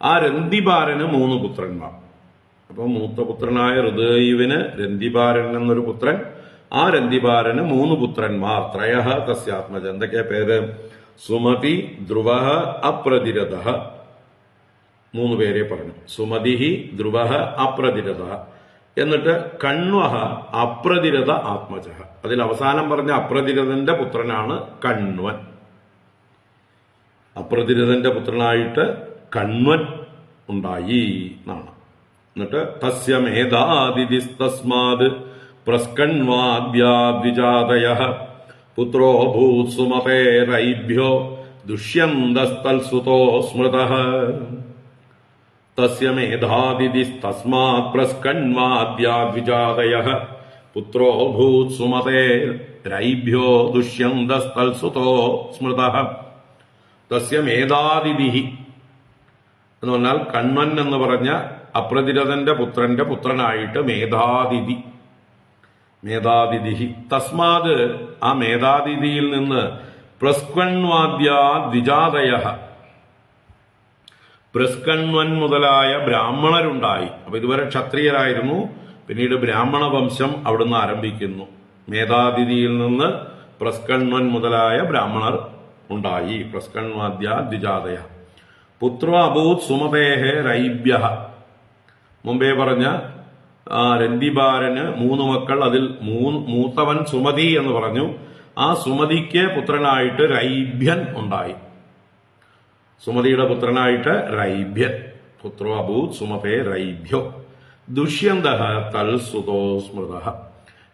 ആ രന്തിഭാരന് 3 പുത്രന്മാർ. അപ്പൊ മൂത്തപുത്രനായ ഹൃദയുവിന് രന്തിഭാരൻ എന്നൊരു പുത്രൻ, ആ രന്തിഭാരന് 3 പുത്രന്മാർ. ത്രയഃ തസ്യ ആത്മജ. എന്തൊക്കെയാ പേര്? സുമതി, ധ്രുവ, അപ്രതിരത. 3 പേരെ പറഞ്ഞു. സുമതി, ധ്രുവ, അപ്രതിരത. എന്നിട്ട് കണ്വഹ അപ്രതിരത ആത്മജ. അതിൽ അവസാനം പറഞ്ഞ അപ്രതിരതന്റെ പുത്രനാണ് കണ്വൻ. അപ്രതിരതന്റെ പുത്രനായിട്ട് കണ്വൻ ഉണ്ടായി എന്നാണ്. എന്നിട്ട് തസ്യ മേധാദിസ്തസ്മാത് പ്രസ്കണ്വാദ്യാദ്വിജാതയഃ പുത്രോ ഭൂത് സുമതേരൈഭ്യോ ദുഷ്യന്തസ്തൽസുതോ സ്മൃതഃ. തസ്യ മേധാദിസ്തസ്മാത് പ്രസ്കണ്വാദ്യാദ്വിജാതയഃ പുത്രോ ഭൂത് സുമതേരൈഭ്യോ ദുഷ്യന്തസ്തൽസുതോ സ്മൃതഃ. തസ്യ മേധാദിദിഹി എന്ന് പറഞ്ഞാൽ കണ്വൻ എന്ന് പറഞ്ഞ അപ്രതിരതന്റെ പുത്രന്റെ പുത്രനായിട്ട് മേധാദിതി. മേധാദിദിഹി തസ്മാത്, ആ മേധാദിതിയിൽ നിന്ന് പ്രസ്കണ്വാദ്യാ ദ്വിജാതയഃ പ്രസ്കണ്വൻ മുതലായ ബ്രാഹ്മണരുണ്ടായി. അപ്പൊ ഇതുവരെ ക്ഷത്രിയരായിരുന്നു, പിന്നീട് ബ്രാഹ്മണ വംശം അവിടുന്ന് ആരംഭിക്കുന്നു. മേധാതിഥിയിൽ നിന്ന് പ്രസ്കണ്വൻ മുതലായ ബ്രാഹ്മണർ ഉണ്ടായി. പ്രസ്കണ്വാദ്യ ദ്വിജാതയ. പുത്രോ അഭൂത് സുമതേഹ രൈഭ്യ. മുമ്പേ പറഞ്ഞ രന്തിബാരന് 3 മക്കൾ, അതിൽ മൂത്തവൻ സുമതി എന്ന് പറഞ്ഞു. ആ സുമതിക്ക് പുത്രനായിട്ട് രൈഭ്യൻ ഉണ്ടായി. സുമതിയുടെ പുത്രനായിട്ട് രൈഭ്യൻ. പുത്രോ അഭൂത് സുമതേ രൈഭ്യോ ദുഷ്യന്ത തൽസുതോ സ്മൃത.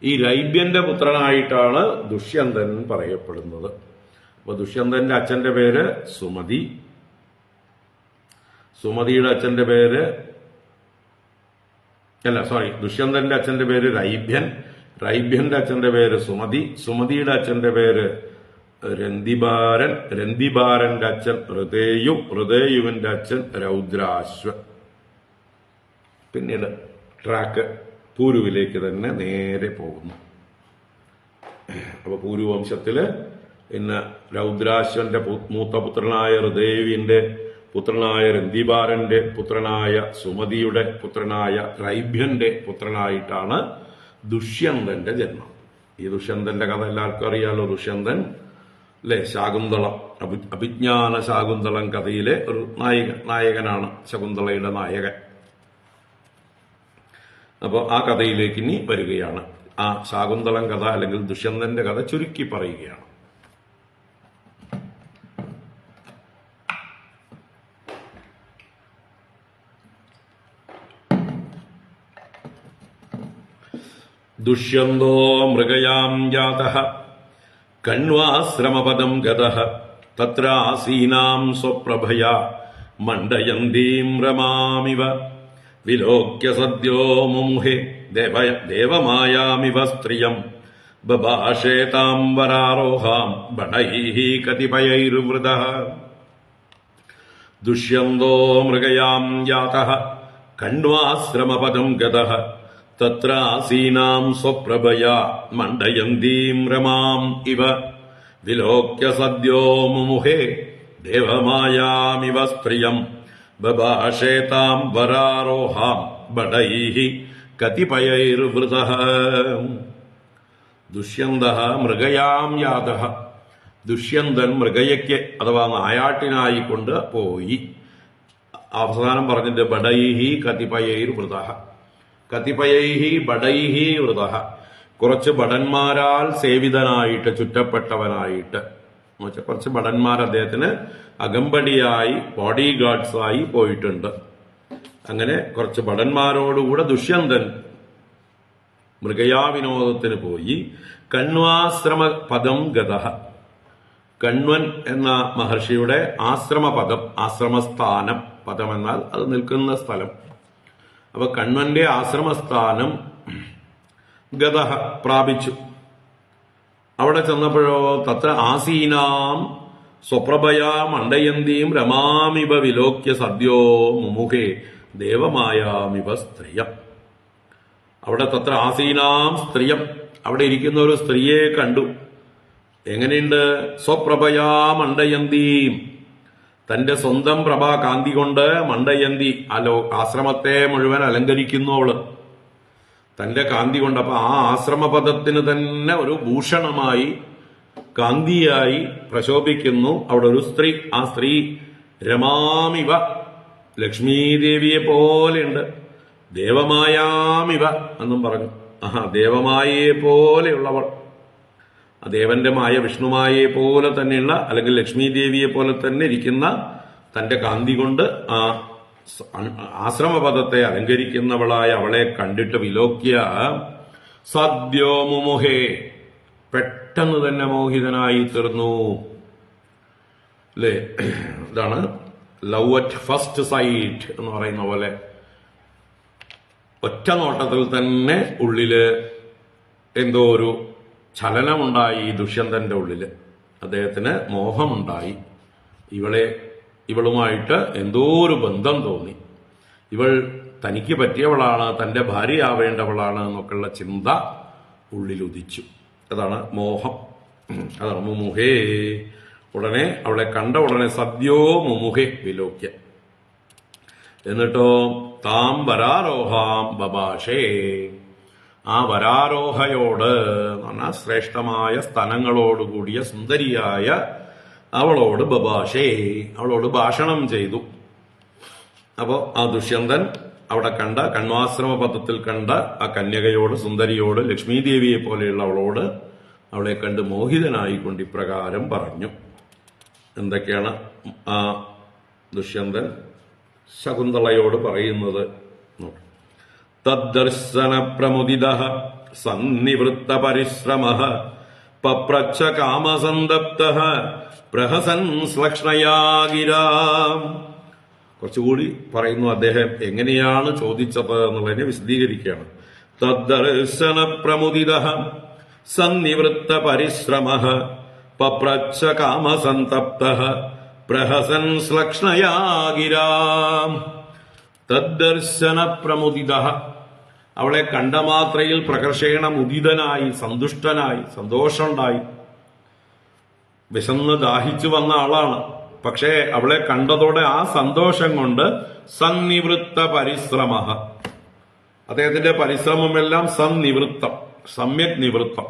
ഈ രൈഭ്യന്റെ പുത്രനായിട്ടാണ് ദുഷ്യന്തൻ പറയപ്പെടുന്നത്. അപ്പൊ ദുഷ്യന്തന്റെ അച്ഛന്റെ പേര് സുമതി, സുമതിയുടെ അച്ഛന്റെ പേര് ദുഷ്യന്തന്റെ അച്ഛന്റെ പേര് രൈഭ്യൻ, രൈഭ്യന്റെ അച്ഛന്റെ പേര് സുമതി, സുമതിയുടെ അച്ഛന്റെ പേര് രന്തിബാരൻ, രന്തിബാരന്റെ അച്ഛൻ ഹൃദയു, ഹൃദയുവിന്റെ അച്ഛൻ രൗദ്രാശ്വ. പിന്നീട് ട്രാക്ക് പൂരുവിലേക്ക് തന്നെ നേരെ പോകുന്നു. അപ്പൊ പൂരുവംശത്തില് ഇന്ന് രൗദ്രാശ്വന്റെ മൂത്ത പുത്രനായ ഹൃദയുവിന്റെ പുത്രനായ രന്തിബാരന്റെ പുത്രനായ സുമതിയുടെ പുത്രനായ രൈഭ്യന്റെ പുത്രനായിട്ടാണ് ദുഷ്യന്തന്റെ ജന്മം. ഈ ദുഷ്യന്തന്റെ കഥ എല്ലാവർക്കും അറിയാലോ. ദുഷ്യന്തൻ അല്ലെ, ശാകുന്തളം, അഭിജ്ഞാന ശാകുന്തളം കഥയിലെ ഒരു നായകനാണ്, ശകുന്തളയുടെ നായകൻ. അപ്പോൾ ആ കഥയിലേക്ക് ഇനി വരികയാണ്. ആ ശാകുന്തളം കഥ അല്ലെങ്കിൽ ദുഷ്യന്തന്റെ കഥ ചുരുക്കി പറയുകയാണ്. ദുഷ്യന്തോ മൃഗയാം ജാതഃ കണ്വാശ്രമപദം ഗതഃ തത്രാസീനാം സ്വപ്രഭയാ മണ്ഡയന്തീം രമാമിവ വിലോക്യ സദ്യോ മുംഹെ ദേവമായാമിവ സ്ത്രിയം ബഭാഷേതാം വരാരോഹാം ബണൈഃ കതിപയൈർവൃതഃ. ദുഷ്യന്തോ മൃഗയാം ജാതഃ കണ്വാശ്രമപദം ഗതഃ തത്രാസീനാം സ്വപ്രഭയാ മണ്ഡയന്തീം രമാം ഇവ വിലോക്യ സദ്യോ മുമുഹേ ദേവമായാമിവ സ്ത്രിയം ബഭാഷേതാം വരാരോഹാം ബഡൈഃ കതിപയൈർവൃതഃ. ദുഷ്യന്തഃ മൃഗയാം യാതഃ. ദുഷ്യന്തൻ മൃഗയയ്ക്ക് അഥവാ നായാട്ടിനായിക്കൊണ്ട് പോയി. അവസാനം പറഞ്ഞിട്ട് ബഡൈഃ കതിപയൈർവൃതഃ. കതിപയൈഃ ബഡൈഃ വൃതഃ. കുറച്ച് ഭടന്മാരാൽ സേവിതനായിട്ട്, ചുറ്റപ്പെട്ടവനായിട്ട്, കുറച്ച് ഭടന്മാർ അദ്ദേഹത്തിന് അകമ്പടിയായി, ബോഡി ഗാർഡ്സായി പോയിട്ടുണ്ട്. അങ്ങനെ കുറച്ച് ഭടന്മാരോടുകൂടെ ദുഷ്യന്തൻ മൃഗയാവിനോദത്തിന് പോയി. കണ്വാശ്രമ പദം ഗതഃ. കണ്വൻ എന്ന മഹർഷിയുടെ ആശ്രമപദം, ആശ്രമസ്ഥാനം, പദം എന്നാൽ അത് നിൽക്കുന്ന സ്ഥലം. അപ്പൊ കണ്വന്റെ ആശ്രമസ്ഥാനം ഗതഃ പ്രാപിച്ചു. അവിടെ ചെന്നപ്പോഴോ തത്ര ആസീനാം സ്വപ്രഭയാ മണ്ഡയന്തീം രമാമിവ വിലോക്യ സദ്യോ മുമുഹേ ദേവമായാമിവ സ്ത്രിയം. അവിടെ തത്ര ആസീനാം സ്ത്രിയം, അവിടെ ഇരിക്കുന്ന ഒരു സ്ത്രീയെ കണ്ടു. എങ്ങനെയുണ്ട്? സ്വപ്രഭയാ മണ്ഡയന്തീം, തന്റെ സ്വന്തം പ്രഭാ കാന്തി കൊണ്ട് മണ്ഡയന്തി, ആശ്രമത്തെ മുഴുവൻ അലങ്കരിക്കുന്നു അവള് തന്റെ കാന്തി കൊണ്ട്. അപ്പൊ ആ ആശ്രമപദത്തിന് തന്നെ ഒരു ഭൂഷണമായി, കാന്തിയായി പ്രശോഭിക്കുന്നു അവിടെ ഒരു സ്ത്രീ. ആ സ്ത്രീ രമാമിവ, ലക്ഷ്മീദേവിയെ പോലെയുണ്ട്. ദേവമായാമിവ എന്നും പറഞ്ഞു. ദേവമായയെ പോലെയുള്ളവൾ, ദേവന്റെ മായ, വിഷ്ണുമായയെ പോലെ തന്നെയുള്ള, അല്ലെങ്കിൽ ലക്ഷ്മി ദേവിയെ പോലെ തന്നെ ഇരിക്കുന്ന തന്റെ കാന്തി കൊണ്ട് ആ ആശ്രമപദത്തെ അലങ്കരിക്കുന്നവളായ അവളെ കണ്ടിട്ട് വിലോക്യ സദ്യോ മുമുഹേ, പെട്ടെന്ന് തന്നെ മോഹിതനായി തീർന്നു. അല്ലേ? ഇതാണ് ലവ് അറ്റ് ഫസ്റ്റ് സൈറ്റ് എന്ന് പറയുന്ന പോലെ. ഒറ്റ നോട്ടത്തിൽ തന്നെ ഉള്ളില് എന്തോ ഒരു ചലനമുണ്ടായി. ദുഷ്യന്തന്റെ ഉള്ളില് അദ്ദേഹത്തിന് മോഹമുണ്ടായി. ഇവളുമായിട്ട് എന്തോ ഒരു ബന്ധം തോന്നി. ഇവൾ തനിക്ക് പറ്റിയവളാണ്, തന്റെ ഭാര്യയാവേണ്ടവളാണ് എന്നൊക്കെയുള്ള ചിന്ത ഉള്ളിലുദിച്ചു. അതാണ് മോഹം. അതാണ് മുമുഹേ. ഉടനെ അവളെ കണ്ട ഉടനെ സദ്യോ മുമുഹേ വിലോക്യ, എന്നിട്ടോ താം വരാരോഹാം ബഭാഷേ, ആ വരാരോഹയോട് എന്ന് പറഞ്ഞാൽ ശ്രേഷ്ഠമായ സ്തനങ്ങളോടുകൂടിയ സുന്ദരിയായ അവളോട് ബഭാഷേ, അവളോട് ഭാഷണം ചെയ്തു. അപ്പോ ആ ദുഷ്യന്തൻ അവിടെ കണ്ട കണ്വാശ്രമ പദത്തിൽ കണ്ട ആ കന്യകയോട്, സുന്ദരിയോട്, ലക്ഷ്മീദേവിയെ പോലെയുള്ള അവളോട്, അവളെ കണ്ട് മോഹിതനായിക്കൊണ്ട് ഇപ്രകാരം പറഞ്ഞു. എന്തൊക്കെയാണ് ആ ദുഷ്യന്തൻ ശകുന്തളയോട് പറയുന്നത്? തദ്ദർശന പ്രമുദിതഃ സന്നിവൃത്ത പരിശ്രമഃ പപ്രച്ഛ കാമസന്തപ്തഃ പ്രഹസൻ ശ്ലക്ഷ്ണയാ ഗിരാം. കുറച്ചുകൂടി പറയുന്നു അദ്ദേഹം എങ്ങനെയാണ് ചോദിച്ചത് എന്നുള്ളതിനെ വിശദീകരിക്കുകയാണ്. തദ്ദർശന പ്രമുദിതഃ സന്നിവൃത്ത പരിശ്രമഃ പപ്രച്ഛ കാമസന്തപ്തഃ പ്രഹസൻ ശ്ലക്ഷ്ണയാ ഗിരാം. തദ്ദർശന പ്രമുദിതഃ, അവളെ കണ്ട മാത്രയിൽ പ്രകർഷേണ മുദിതനായി, സന്തുഷ്ടനായി, സന്തോഷമുണ്ടായി. വിശന്ന് ദാഹിച്ചു വന്ന ആളാണ്. പക്ഷേ അവളെ കണ്ടതോടെ ആ സന്തോഷം കൊണ്ട് സന്നിവൃത്ത പരിശ്രമ, അദ്ദേഹത്തിന്റെ പരിശ്രമമെല്ലാം സന്നിവൃത്തം, സമ്യക് നിവൃത്തം,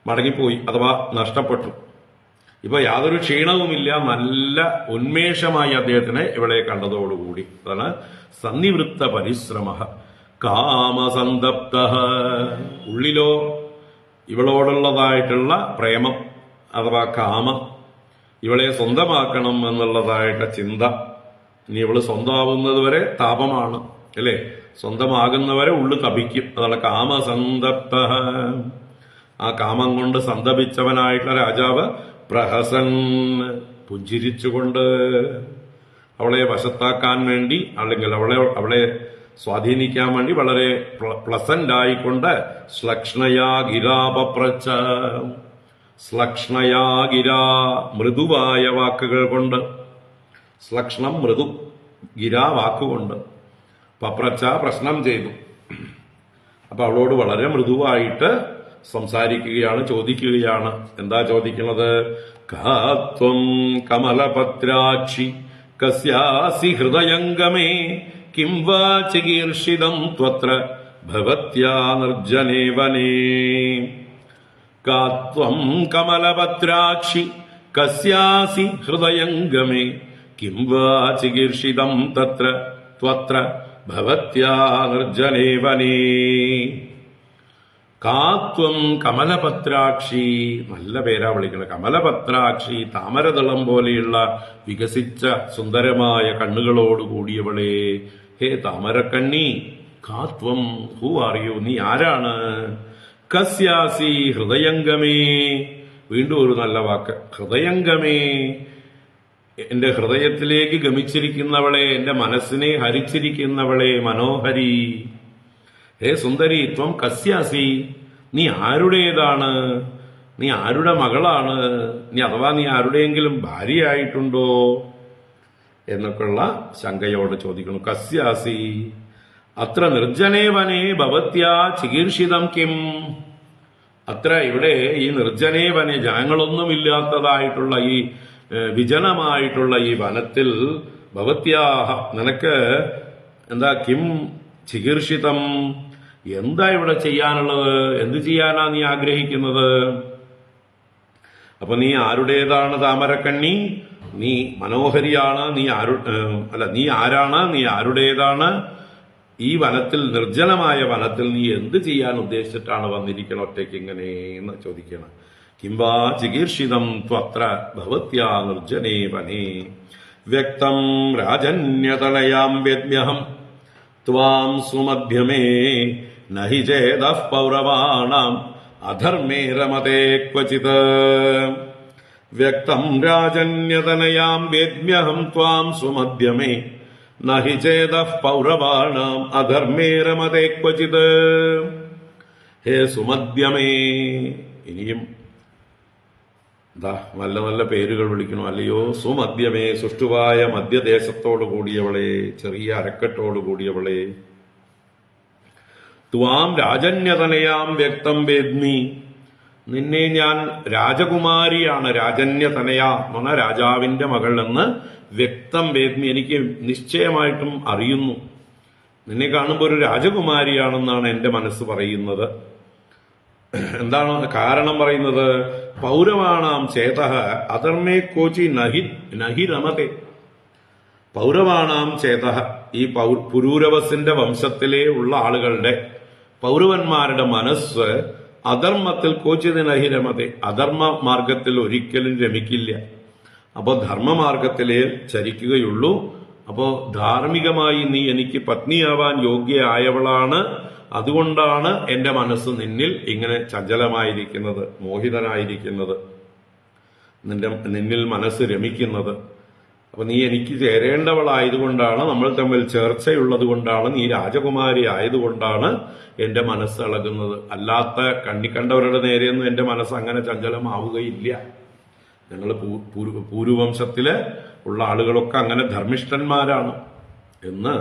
മടങ്ങിപ്പോയി അഥവാ നഷ്ടപ്പെട്ടു. ഇപ്പൊ യാതൊരു ക്ഷീണവുമില്ല, നല്ല ഉന്മേഷമായി അദ്ദേഹത്തിന് ഇവളെ കണ്ടതോടുകൂടി. അതാണ് സന്നിവൃത്ത പരിശ്രമ. കാമസന്തപ്ത, ഉള്ളിലോ ഇവളോടുള്ളതായിട്ടുള്ള പ്രേമം അഥവാ കാമം, ഇവളെ സ്വന്തമാക്കണം എന്നുള്ളതായിട്ട് ചിന്ത. ഇനി ഇവള് സ്വന്തമാവുന്നത് വരെ താപമാണ് അല്ലെ, സ്വന്തമാകുന്നവരെ ഉള്ളു തപിക്കും. അതാണ് കാമസന്തപ്ത. ആ കാമം കൊണ്ട് സന്തപിച്ചവനായിട്ടുള്ള രാജാവ് പ്രഹസൻ, പുഞ്ചിരിച്ചുകൊണ്ട് അവളെ വശത്താക്കാൻ വേണ്ടി, അല്ലെങ്കിൽ അവളെ സ്വാധീനിക്കാൻ വേണ്ടി വളരെ പ്ലസന്റ് ആയിക്കൊണ്ട് ശ്ലക്ഷ്ണയാ ഗിരാപപ്രച്ഛ, ശ്ലക്ഷ്ണയാ ഗിരാ, മൃദുവായ വാക്കുകൾ കൊണ്ട്, ശ്ലക്ഷ്ണം മൃദു, ഗിരാ വാക്കുകൊണ്ട്, പപ്രച്ഛ പ്രശ്നം ചെയ്തു. അപ്പൊ അവളോട് വളരെ മൃദുവായിട്ട് സംസാരിക്കുകയാണ്, ചോദിക്കുകയാണ്. എന്താ ചോദിക്കുന്നത്? കാത്വം കമലപത്രാക്ഷി കസ്യാസി ഹൃദയംഗമേ കിം വാ ചികീർഷിതം ത്വത്ര ഭവത്യാ നിർജ്ജനേ വനേ. കാത്വം കമലപത്രാക്ഷി കസ്യാസി ഹൃദയംഗമേ കിം വാ ചികീർഷിതം തത്ര ത്വത്ര ഭവത്യാ നിർജ്ജനേ വനേ. കാത്വം കമലപത്രാക്ഷി, നല്ല പേരാ വിളിക്കുന്നത്. കമലപത്രാക്ഷി, താമരദളം പോലെയുള്ള വികസിച്ച സുന്ദരമായ കണ്ണുകളോടുകൂടിയവളെ, ഹേ താമരക്കണ്ണി, കാത്വം, ഹൂ ആർ യു, നീ ആരാണ്? കസ്യാസി ഹൃദയംഗമേ, വീണ്ടും ഒരു നല്ല വാക്ക്, ഹൃദയംഗമേ, എന്റെ ഹൃദയത്തിലേക്ക് ഗമിച്ചിരിക്കുന്നവളെ, എന്റെ മനസ്സിനെ ഹരിച്ചിരിക്കുന്നവളെ, മനോഹരി. ഹേ സുന്ദരി, ത്വം കസ്യാസി, നീ ആരുടേതാണ്? നീ ആരുടെ മകളാണ്? അഥവാ നീ ആരുടെയെങ്കിലും ഭാര്യയായിട്ടുണ്ടോ എന്നൊക്കെയുള്ള ശങ്കയോട് ചോദിക്കുന്നു. കസ്യാസി അത്ര നിർജ്ജനേ വനേ ഭവത്യാ ചികീർഷിതം കിം. അത്ര ഇവിടെ ഈ നിർജ്ജനേ വനെ, ജനങ്ങളൊന്നുമില്ലാത്തതായിട്ടുള്ള ഈ വിജനമായിട്ടുള്ള ഈ വനത്തിൽ, ഭവത്യാഹ, നിനക്ക് എന്താ, കിം ചികീർഷിതം, എന്താ ഇവിടെ ചെയ്യാനുള്ളത്? എന്ത് ചെയ്യാനാ നീ ആഗ്രഹിക്കുന്നത്? അപ്പൊ നീ ആരുടേതാണ് താമരക്കണ്ണി? നീ മനോഹരിയാണ്. നീ ആരാണ്? നീ ആരുടേതാണ്? ഈ വനത്തിൽ, നിർജ്ജനമായ വനത്തിൽ നീ എന്ത് ചെയ്യാൻ ഉദ്ദേശിച്ചിട്ടാണ് വന്നിരിക്കണം ഒറ്റയ്ക്ക് ഇങ്ങനെ എന്ന് ചോദിക്കണം. കിംവാ ചികീർഷിതം ത്വത്ര ഭവത്യാ നിർജ്ജനേ വനേ വ്യക്തം രാജന്യതനയാം വേദ്മ്യഹം ത്വാം സുമധ്യമേ നഹി ചേതഃ പൗരവാണാം അധർമ്മേ രമതേ ക്വചിത്. വ്യക്തം രാജന്യതനയാം വേദ്മ്യഹം ത്വാം സുമധ്യമേ നഹി ചേതഃ പൗരവാണാം അധർമ്മേ രമതേ ക്വചിത്. ഹേ സുമധ്യമേ, ഇനിയും നല്ല നല്ല പേരുകൾ വിളിക്കണം. അല്ലയോ സുമധ്യമേ, സുഷ്ടുവായ മധ്യദേശത്തോടു കൂടിയവളെ, ചെറിയ അരക്കെട്ടോടു കൂടിയവളെ. ത്വാം രാജന്യതനയാം വ്യക്തം വേദ്മി, നിന്നെ ഞാൻ രാജകുമാരിയാണ്, രാജന്യതനയ എന്ന് പറഞ്ഞാൽ രാജാവിന്റെ മകൾ എന്ന് വ്യക്തം വേദ്മി, എനിക്ക് നിശ്ചയമായിട്ടും അറിയുന്നു. നിന്നെ കാണുമ്പോൾ ഒരു രാജകുമാരിയാണെന്നാണ് എന്റെ മനസ്സ് പറയുന്നത്. എന്താണ് കാരണം പറയുന്നത്? പൗരവാണാം ചേതഃ അധർമ്മേ കോചി നഹി രമതേ. പൗരവാണാം ചേതഃ, ഈ പുരൂരവസിന്റെ വംശത്തിലെ ഉള്ള ആളുകളുടെ, പൗരവന്മാരുടെ മനസ്സ് അധർമ്മത്തിൽ കോച്ചിത് നഹി രമതേ, അധർമ്മ മാർഗത്തിൽ ഒരിക്കലും രമിക്കില്ല. അപ്പോ ധർമ്മമാർഗത്തിലേ ചരിക്കുകയുള്ളൂ. അപ്പോ ധാർമ്മികമായി നീ എനിക്ക് പത്നിയാവാൻ യോഗ്യയായവളാണ്. അതുകൊണ്ടാണ് എന്റെ മനസ്സ് നിന്നിൽ ഇങ്ങനെ ചഞ്ചലമായിരിക്കുന്നത്, മോഹിതനായിരിക്കുന്നത്, നിന്നിൽ മനസ്സ് രമിക്കുന്നത്. അപ്പൊ നീ എനിക്ക് ചേരേണ്ടവളായതുകൊണ്ടാണ്, നമ്മൾ തമ്മിൽ ചേർച്ചയുള്ളത് കൊണ്ടാണ്, നീ രാജകുമാരി ആയതുകൊണ്ടാണ് എന്റെ മനസ്സ് ഇളകുന്നത്. അല്ലാത്ത കണ്ണിക്കണ്ടവരുടെ നേരെയൊന്നും എന്റെ മനസ്സ് അങ്ങനെ ചഞ്ചലമാവുകയില്ല. ഞങ്ങൾ പൂർവവംശത്തില് ഉള്ള ആളുകളൊക്കെ അങ്ങനെ ധർമ്മിഷ്ഠന്മാരാണ് എന്ന്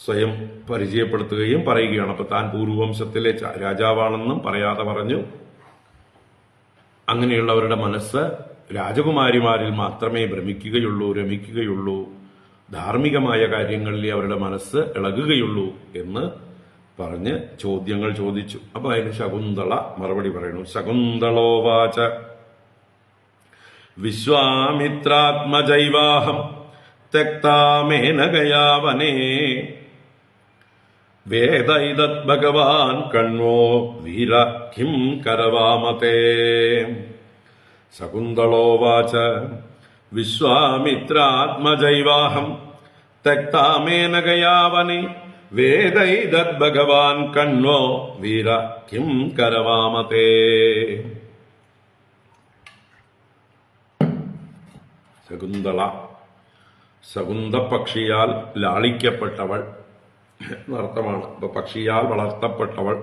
സ്വയം പരിചയപ്പെടുത്തുകയും പറയുകയാണ്. അപ്പൊ താൻ പൂർവവംശത്തിലെ രാജാവാണെന്നും പറയാതെ പറഞ്ഞു. അങ്ങനെയുള്ളവരുടെ മനസ്സ് രാജകുമാരിമാരിൽ മാത്രമേ രമിക്കുകയുള്ളൂ, ധാർമ്മികമായ കാര്യങ്ങളിൽ അവരുടെ മനസ്സ് ഇളകുകയുള്ളൂ എന്ന് പറഞ്ഞ് ചോദ്യങ്ങൾ ചോദിച്ചു. അപ്പൊ അതിന് ശകുന്തള മറുപടി പറയുന്നു. ശകുന്തളോവാച വിശ്വാമിത്രാത്മജൈവാഹം ത്യക്താമേനകയാ വനേ വേദൈതത് ഭഗവാൻ കണ്വോ വീര കിം കരവാമതേ. ശകുന്തളോവാച വിശ്വാമിത്രാത്മജൈവാഹം ത്യക്താമേനകയാ വനേ വേദൈതത് ഭഗവാൻ കണ്വോ വീര കിം കരവാമതേ. ശകുന്തള, ശകുന്തപക്ഷിയാൽ ലാളിക്കപ്പെട്ടവൾ എന്നർത്ഥമാണ്. അപ്പൊ പക്ഷിയാൽ വളർത്തപ്പെട്ടവൾ.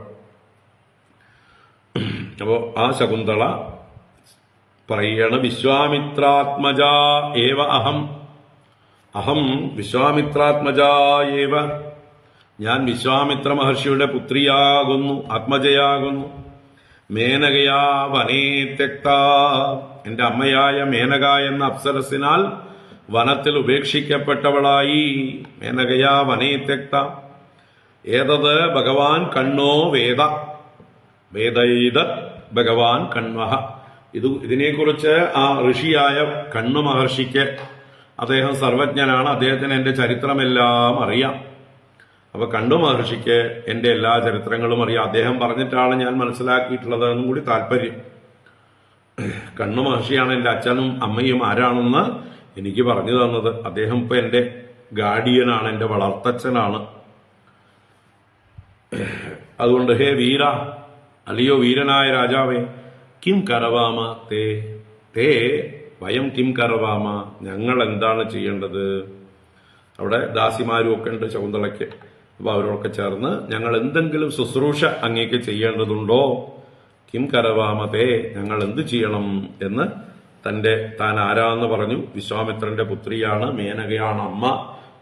അപ്പോ ആ ശകുന്തള പറയാണ്, വിശ്വാമിത്രാത്മജാ ഏവ അഹം വിശ്വാമിത്രാത്മജാ ഏവ, ഞാൻ വിശ്വാമിത്ര മഹർഷിയുടെ പുത്രിയാകുന്നു, ആത്മജയാകുന്നു. മേനകയാ വനേ ത്യക്ത, എന്റെ അമ്മയായ മേനക എന്ന അപ്സരസിനാൽ വനത്തിൽ ഉപേക്ഷിക്കപ്പെട്ടവളായി. മേനകയാ വനേ ത്യക്ത. ഏതത് ഭഗവാൻ കണ്ണോ വേദൈതത് ഭഗവാൻ കണ്വഃ. ഇതിനെക്കുറിച്ച് ആ ഋഷിയായ കണ്ണു മഹർഷിക്ക്, അദ്ദേഹം സർവജ്ഞനാണ്, അദ്ദേഹത്തിന് എന്റെ ചരിത്രമെല്ലാം അറിയാം. അപ്പൊ കണ്ണു മഹർഷിക്ക് എന്റെ എല്ലാ ചരിത്രങ്ങളും അറിയാം. അദ്ദേഹം പറഞ്ഞിട്ടാണ് ഞാൻ മനസ്സിലാക്കിയിട്ടുള്ളത് എന്നും കൂടി താല്പര്യം. കണ്ണു മഹർഷിയാണ് എന്റെ അച്ഛനും അമ്മയും ആരാണെന്ന് എനിക്ക് പറഞ്ഞു തന്നത്. അദ്ദേഹം ഇപ്പൊ എന്റെ ഗാർഡിയനാണ്, എന്റെ വളർത്തച്ഛനാണ്. അതുകൊണ്ട് ഹേ വീര, അല്ലയോ വീരനായ രാജാവേ, കിം കരവാമ തേ വയം കിം കരവാമ, ഞങ്ങൾ എന്താണ് ചെയ്യേണ്ടത്? അവിടെ ദാസിമാരും ഒക്കെ ഉണ്ട് ശകുന്തളയ്ക്ക്. അപ്പൊ അവരോടൊക്കെ ചേർന്ന് ഞങ്ങൾ എന്തെങ്കിലും ശുശ്രൂഷ അങ്ങേക്ക് ചെയ്യേണ്ടതുണ്ടോ? കിം കരവാമതേ, ഞങ്ങൾ എന്ത് ചെയ്യണം എന്ന് താൻ ആരാന്ന് പറഞ്ഞു. വിശ്വാമിത്രന്റെ പുത്രിയാണ്, മേനകയാണ് അമ്മ,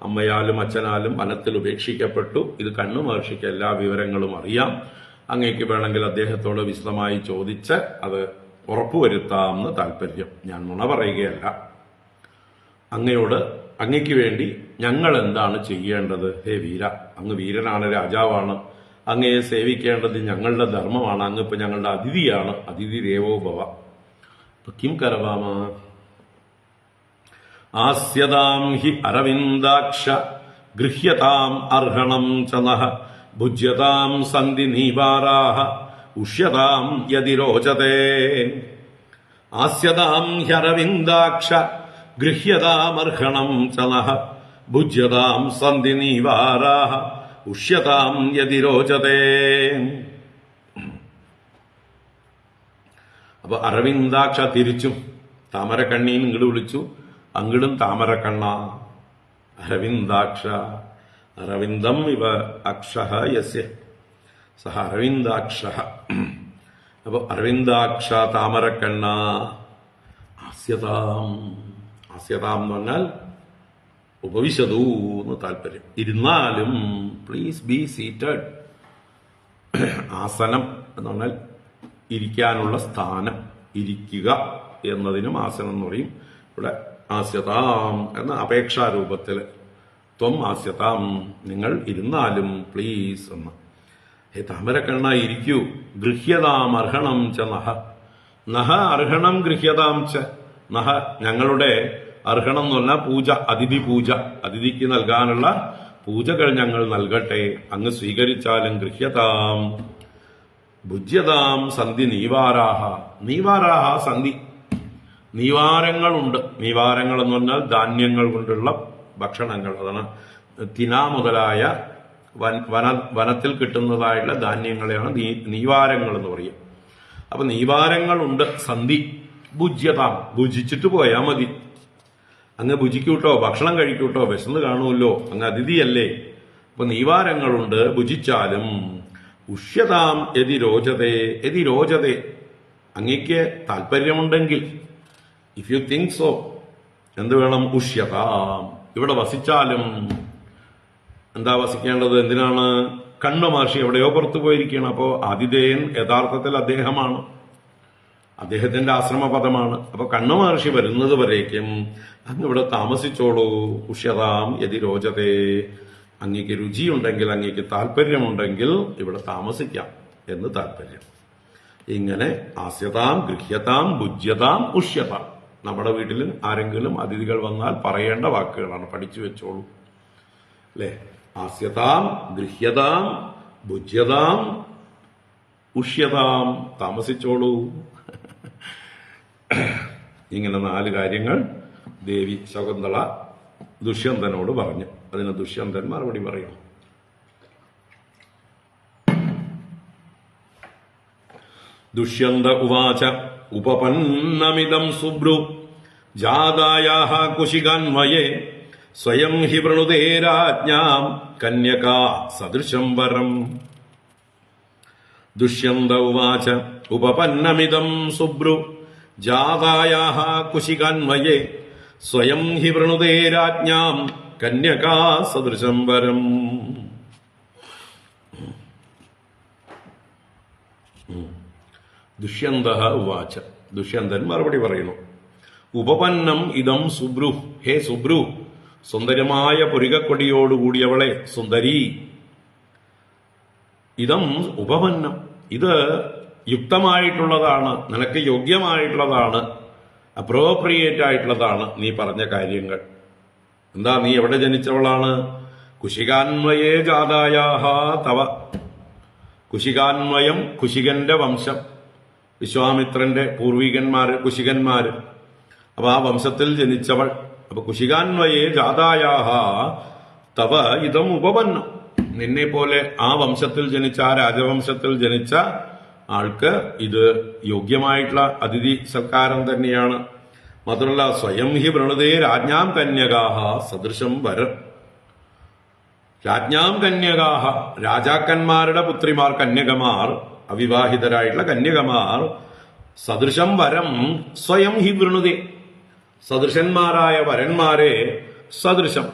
അമ്മയാലും അച്ഛനാലും വനത്തിൽ ഉപേക്ഷിക്കപ്പെട്ടു. ഇത് കണ്ണു മഹർഷിക്ക് എല്ലാ വിവരങ്ങളും അറിയാം. അങ്ങേക്ക് വേണമെങ്കിൽ അദ്ദേഹത്തോട് വിശദമായി ചോദിച്ച് അത് ഉറപ്പുവരുത്താമെന്ന് താല്പര്യം. ഞാൻ നുണ പറയുകയല്ല. അങ്ങയ്ക്ക് വേണ്ടി ഞങ്ങൾ എന്താണ് ചെയ്യേണ്ടത്? ഹേ വീര, അങ്ങ് വീരനാണ്, രാജാവാണ്, അങ്ങയെ സേവിക്കേണ്ടത് ഞങ്ങളുടെ ധർമ്മമാണ്. അങ്ങ് ഇപ്പൊ ഞങ്ങളുടെ അതിഥിയാണ്, അതിഥി ദേവോ ഭവ. കിം കരവാമ? ആസ്യതാം ഹി അരവിന്ദാക്ഷ ഗൃഹ്യതാം അർഹണം ച നഃ ഭുജ്യതാം സന്ധി നീവാരാഹ ഉഷ്യതാം യതി രോചതേ. ആസ്യതാം ഹ്യരവിന്ദാക്ഷ ഗൃഹ്യതാമർഹണം ച നഃ ഭുജ്യതാം സന്ധി നീവാരാഹ ഉഷ്യതാം യതി രോചതേ. അപ്പൊ അരവിന്ദാക്ഷ തിരിച്ചും താമരക്കണ്ണീൻ ഇങ്ങോട്ട് വിളിച്ചു, അങ്ങിടും താമരക്കണ്ണ. അരവിന്ദാക്ഷ, അരവിന്ദം ഇവ അക്ഷഃ യസ്യ സഹ അരവിന്ദാക്ഷ. അപ്പൊ അരവിന്ദാക്ഷ, താമരക്കണ്ണ. ആസ്യതാം, ആസ്യതാം എന്ന് പറഞ്ഞാൽ ഉപവിശതു എന്ന് താല്പര്യം. ഇരുന്നാലും പ്ലീസ് ബി സീറ്റഡ്. ആസനം എന്ന് പറഞ്ഞാൽ ഇരിക്കാനുള്ള സ്ഥാനം, ഇരിക്കുക എന്നതിനും ആസനം എന്ന് പറയും. ഇവിടെ ആസ്യതാം എന്ന അപേക്ഷാരൂപത്തിൽ ത്വം ആസ്യതാം നിങ്ങൾ ഇരുന്നാലും പ്ലീസ് എന്ന്. താമരക്കണ്ണ ഇരിക്കൂ. ഗൃഹ്യതാം അർഹണം ച നഹ. നഹ അർഹണം ഗൃഹ്യതാം ച നഹ. ഞങ്ങളുടെ അർഹണം എന്ന് പറഞ്ഞാൽ പൂജ, അതിഥി പൂജ, അതിഥിക്ക് നൽകാനുള്ള പൂജകൾ ഞങ്ങൾ നൽകട്ടെ. അങ്ങ് സ്വീകരിച്ചാലും. ഗൃഹ്യതാം ഭുജ്യതാം സന്ധി നീവാരാഹ. നീവാരാഹ സന്ധി. നീവാരങ്ങളുണ്ട്. നീവാരങ്ങൾ എന്ന് പറഞ്ഞാൽ ധാന്യങ്ങൾ കൊണ്ടുള്ള ഭക്ഷണങ്ങൾ. അതാണ് തിന മുതലായ വനത്തിൽ കിട്ടുന്നതായുള്ള ധാന്യങ്ങളെയാണ് നീവാരങ്ങൾ എന്ന് പറയുക. അപ്പൊ നീവാരങ്ങളുണ്ട്. സന്ധി. ഭുജ്യതാം ഭുജിച്ചിട്ട് പോയാ മതി. അങ്ങ് ഭുജിക്കൂട്ടോ, ഭക്ഷണം കഴിക്കൂട്ടോ, വിശന്ന് കാണുമല്ലോ, അങ്ങ് അതിഥിയല്ലേ. അപ്പൊ നീവാരങ്ങളുണ്ട്, ഭുജിച്ചാലും. ഉഷ്യതാം യതി രോചതേ. യതി രോചതേ അങ്ങയ്ക്ക് താല്പര്യമുണ്ടെങ്കിൽ, ഇഫ് യു തിങ്ക് സോ, എന്ത് വേണം? ഉഷ്യതാം ഇവിടെ വസിച്ചാലും. എന്താ വസിക്കേണ്ടത്? എന്തിനാണ്? കണ്വ മഹർഷി എവിടെയോ പുറത്തു പോയിരിക്കുകയാണ്. അപ്പോ ആതിഥേയൻ യഥാർത്ഥത്തിൽ അദ്ദേഹമാണ്, അദ്ദേഹത്തിന്റെ ആശ്രമപദമാണ്. അപ്പൊ കണ്വ മഹർഷി വരുന്നത് വരേക്കും അങ്ങ് ഇവിടെ താമസിച്ചോളൂ. ഉഷ്യതാം യതി രോചതേ അങ്ങേക്ക് രുചിയുണ്ടെങ്കിൽ, അങ്ങേക്ക് താല്പര്യമുണ്ടെങ്കിൽ ഇവിടെ താമസിക്കാം എന്ന് താല്പര്യം. ഇങ്ങനെ ആസ്യതാം, ഗൃഹ്യതാം, ഭുജ്യതാം, ഉഷ്യതാം നമ്മുടെ വീട്ടിൽ ആരെങ്കിലും അതിഥികൾ വന്നാൽ പറയേണ്ട വാക്കുകളാണ്. പഠിച്ചു വെച്ചോളൂ അല്ലെ. ആസ്യതാം, ഗൃഹ്യതാം, ഭുജ്യതാം, ഉഷ്യതാം താമസിച്ചോളൂ. ഇങ്ങനെ 4 കാര്യങ്ങൾ ദേവി ശകുന്തള ദുഷ്യന്തനോട് പറഞ്ഞു. അതിന് ദുഷ്യന്തൻ മറുപടി പറയും. ദുഷ്യന്ത ഉവാച ഉപപന്നമിദം സുബ്രു ജാതായാഃ കുശികാന്വയേ സ്വയം ഹി വൃണുതേ രാജ്ഞാം കന്യകാ സദൃശം വരം. ദുഷ്യന്ത ഉവാച ഉപപന്നമിദം സുബ്രു ജാതായാഃ കുശികാന്വയേ സ്വയം ഹി വൃണുതേ രാജ്ഞാം കന്യകാ സദൃശം വരം. ദുഷ്യന്ത ഉവാച ദുഷ്യന്തൻ മറുപടി പറയുന്നു. ഉപപന്നം ഇതം സുബ്രു. ഹേ സുബ്രു, സുന്ദരമായ പുരികക്കൊടിയോടുകൂടിയവളെ, സുന്ദരി. ഇതം ഉപപന്നം, ഇത് യുക്തമായിട്ടുള്ളതാണ്, നിനക്ക് യോഗ്യമായിട്ടുള്ളതാണ്, അപ്രോപ്രിയേറ്റ് ആയിട്ടുള്ളതാണ് നീ പറഞ്ഞ കാര്യങ്ങൾ. എന്താ, നീ എവിടെ ജനിച്ചവളാണ്? കുശികാന്വയേ ജാതായാഹ തവ. കുശികാന്വയം, കുശികന്റെ വംശം, വിശ്വാമിത്രന്റെ പൂർവികന്മാര് കുശികന്മാര്. അപ്പൊ ആ വംശത്തിൽ ജനിച്ചവൾ. അപ്പൊ കുശികാന്വയേ ജാതായാഹ തവ ഇതം ഉപപന്നം. നിന്നെ പോലെ ആ വംശത്തിൽ ജനിച്ച, ആ രാജവംശത്തിൽ ജനിച്ച ആൾക്ക് ഇത് യോഗ്യമായിട്ടുള്ള അതിഥി സൽക്കാരം തന്നെയാണ്. മാത്രമല്ല, സ്വയം ഹി വൃണുതേ രാജ്ഞാം കന്യകാഹ സദൃശം വരം. രാജ്ഞാം കന്യകാഹ, രാജാക്കന്മാരുടെ പുത്രിമാർ, കന്യകമാർ, അവിവാഹിതരായിട്ടുള്ള കന്യകമാർ, സദൃശം വരം സ്വയം ഹി വൃണുതേ, സദൃശന്മാരായ വരന്മാരെ സദൃശം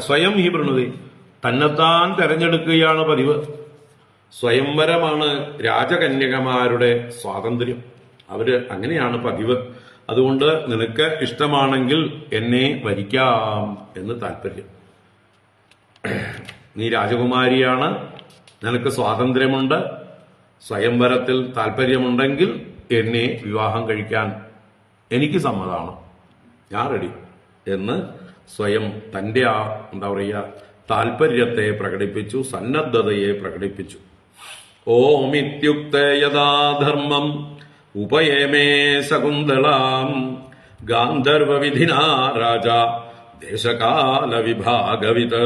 സ്വയം ഹി വൃണുതേ, തന്നെത്താൻ തെരഞ്ഞെടുക്കുകയാണ് പതിവ്. സ്വയംവരമാണ് രാജകന്യകമാരുടെ സ്വാതന്ത്ര്യം. അവര് അങ്ങനെയാണ് പതിവ്. അതുകൊണ്ട് നിനക്ക് ഇഷ്ടമാണെങ്കിൽ എന്നെ വരിക്കാം എന്ന് താല്പര്യം. നീ രാജകുമാരിയാണ്, നിനക്ക് സ്വാതന്ത്ര്യമുണ്ട്, സ്വയംവരത്തിൽ താല്പര്യമുണ്ടെങ്കിൽ എന്നെ വിവാഹം കഴിക്കാൻ എനിക്ക് സമ്മതമാണ്, ഞാൻ റെഡി എന്ന് സ്വയം തന്റെ എന്താ പറയുക താല്പര്യത്തെ പ്രകടിപ്പിച്ചു, സന്നദ്ധതയെ പ്രകടിപ്പിച്ചു. ഓമിത്യുക്തേ യഥാ ധർമ്മം ഉപയേമേ ശകുന്തളാം ഗാന്ധർവവിധിനാ രാജാ ദേശകാല വിഭാഗവിത്.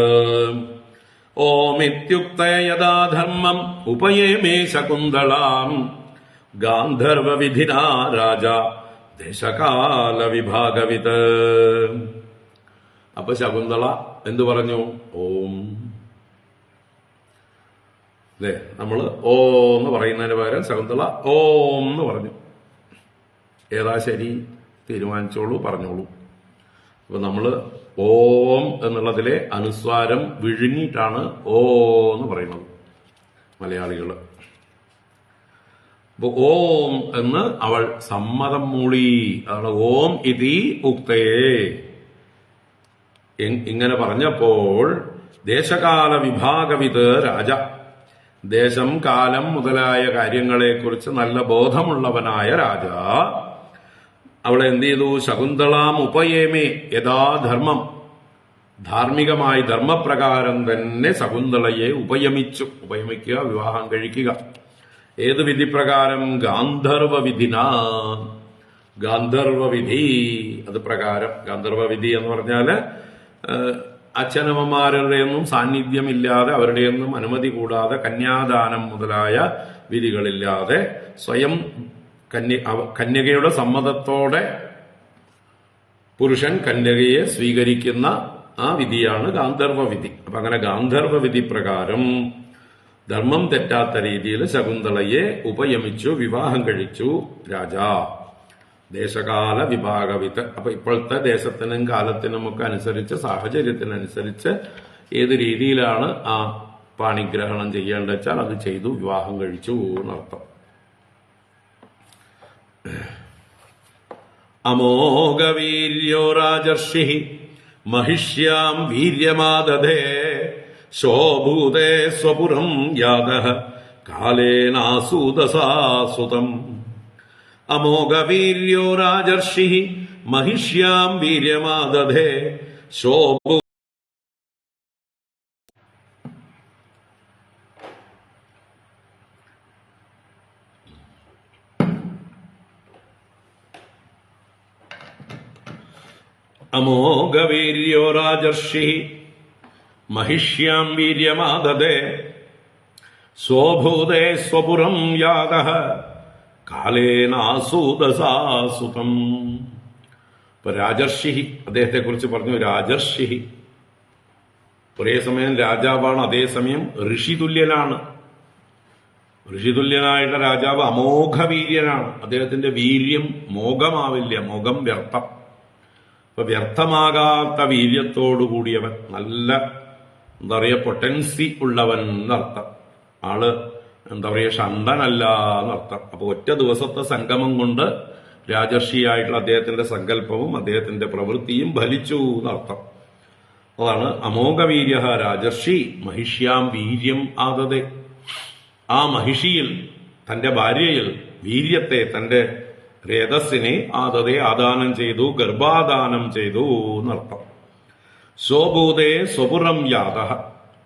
ഓമിത്യുക്തേ യഥാ ധർമ്മം ഉപയേമേ ശകുന്തളാം ഗാന്ധർവവിധിനാ രാജാ ദേശകാല വിഭാഗവിത്. അപ്പൊ ശകുന്തള എന്തു പറഞ്ഞു? ഓം. അല്ലേ, നമ്മള് ഓ എന്ന് പറയുന്നതിന് പകരം ശകുന്തള ഓം എന്ന് പറഞ്ഞു. ഏതാ ശരി? തീരുമാനിച്ചോളൂ, പറഞ്ഞോളൂ. അപ്പൊ നമ്മള് ഓം എന്നുള്ളതിലെ അനുസ്വാരം വിഴുങ്ങിയിട്ടാണ് ഓ എന്ന് പറയുന്നത് മലയാളികള്. ഓം എന്ന് അവൾ സമ്മതം മൂളി. അതാണ് ഓം ഇതി ഉക്തേ. ഇങ്ങനെ പറഞ്ഞപ്പോൾ ദേശകാല വിഭാഗവിത് രാജ, ദേശം കാലം മുതലായ കാര്യങ്ങളെക്കുറിച്ച് നല്ല ബോധമുള്ളവനായ രാജ അവളെ എന്ത് ചെയ്തു? ശകുന്തളാം ഉപയേമേ യഥാധർമ്മം, ധാർമ്മികമായി ധർമ്മപ്രകാരം തന്നെ ശകുന്തളയെ ഉപയമിച്ചു. ഉപയമിക്കുക, വിവാഹം കഴിക്കുക. ഏത് വിധിപ്രകാരം? ഗാന്ധർവ വിധിന, ഗാന്ധർവവിധി അത് പ്രകാരം. ഗാന്ധർവവിധി എന്ന് പറഞ്ഞാല് അച്ഛനമ്മമാരുടെയൊന്നും സാന്നിധ്യമില്ലാതെ, അവരുടെയൊന്നും അനുമതി കൂടാതെ, കന്യാദാനം മുതലായ വിധികളില്ലാതെ സ്വയം കന്യകയുടെ സമ്മതത്തോടെ പുരുഷൻ കന്യകയെ സ്വീകരിക്കുന്ന ആ വിധിയാണ് ഗാന്ധർവവിധി. അപ്പൊ അങ്ങനെ ഗാന്ധർവവിധി പ്രകാരം ധർമ്മം തെറ്റാത്ത രീതിയിൽ ശകുന്തളയെ ഉപയമിച്ചു, വിവാഹം കഴിച്ചു രാജാ. ദേശകാല വിഭാഗവിത്ത്. അപ്പൊ ഇപ്പോഴത്തെ ദേശത്തിനും കാലത്തിനും ഒക്കെ അനുസരിച്ച്, സാഹചര്യത്തിനനുസരിച്ച് ഏത് രീതിയിലാണ് ആ പാണിഗ്രഹണം ചെയ്യേണ്ടത് വെച്ചാൽ അത് ചെയ്തു, വിവാഹം കഴിച്ചു എന്നർത്ഥം. അമോഘവീര്യോ രാജർഷി മഹിഷ്യാം വീര്യമാദധേ ശോഭൂതേ സ്വപുരം യാതഃ കാലേനാസൂദസാസുതം. അമോഘവീര്യോ രാജർഷി മഹിഷ്യാം വീര്യമാദധേ ശോഭൂ അമോഘവീര്യോ രാജർഷി മഹിഷ്യാം വീര്യമാദധേ സ്വഭൂതേ സ്വപുരം യാതഃ കാലേനാസൂദസാസുതം. ഇപ്പൊ രാജർഷി, അദ്ദേഹത്തെ കുറിച്ച് പറഞ്ഞു രാജർഷി. ഒരേ സമയം രാജാവാണ്, അതേസമയം ഋഷിതുല്യനാണ്. ഋഷിതുല്യനായിട്ട് രാജാവ് അമോഘവീര്യനാണ്. അദ്ദേഹത്തിന്റെ വീര്യം മോഘമാവില്ല, മോഘം വ്യർത്ഥം. അപ്പൊ വ്യർത്ഥമാകാത്ത വീര്യത്തോടുകൂടിയവൻ, നല്ല എന്താ പറയുക പൊട്ടൻസി ഉള്ളവൻ എന്നർത്ഥം. ആള് എന്താ പറയുക ഷണ്ടനല്ല എന്നർത്ഥം. അപ്പൊ ഒറ്റ ദിവസത്തെ സംഗമം കൊണ്ട് രാജർഷിയായിട്ടുള്ള അദ്ദേഹത്തിന്റെ സങ്കല്പവും അദ്ദേഹത്തിന്റെ പ്രവൃത്തിയും ഫലിച്ചു എന്നർത്ഥം. അതാണ് അമോഘവീര്യ രാജർഷി മഹിഷ്യാം വീര്യം ആദതേ. ആ മഹിഷിയിൽ, തന്റെ ഭാര്യയിൽ വീര്യത്തെ, തന്റെ രേതസ്സിനെ ആദതേ ആദാനം ചെയ്തു, ഗർഭാദാനം ചെയ്തു എന്നർത്ഥം. സ്വഭൂതേ സ്വപുരം യാതഃ.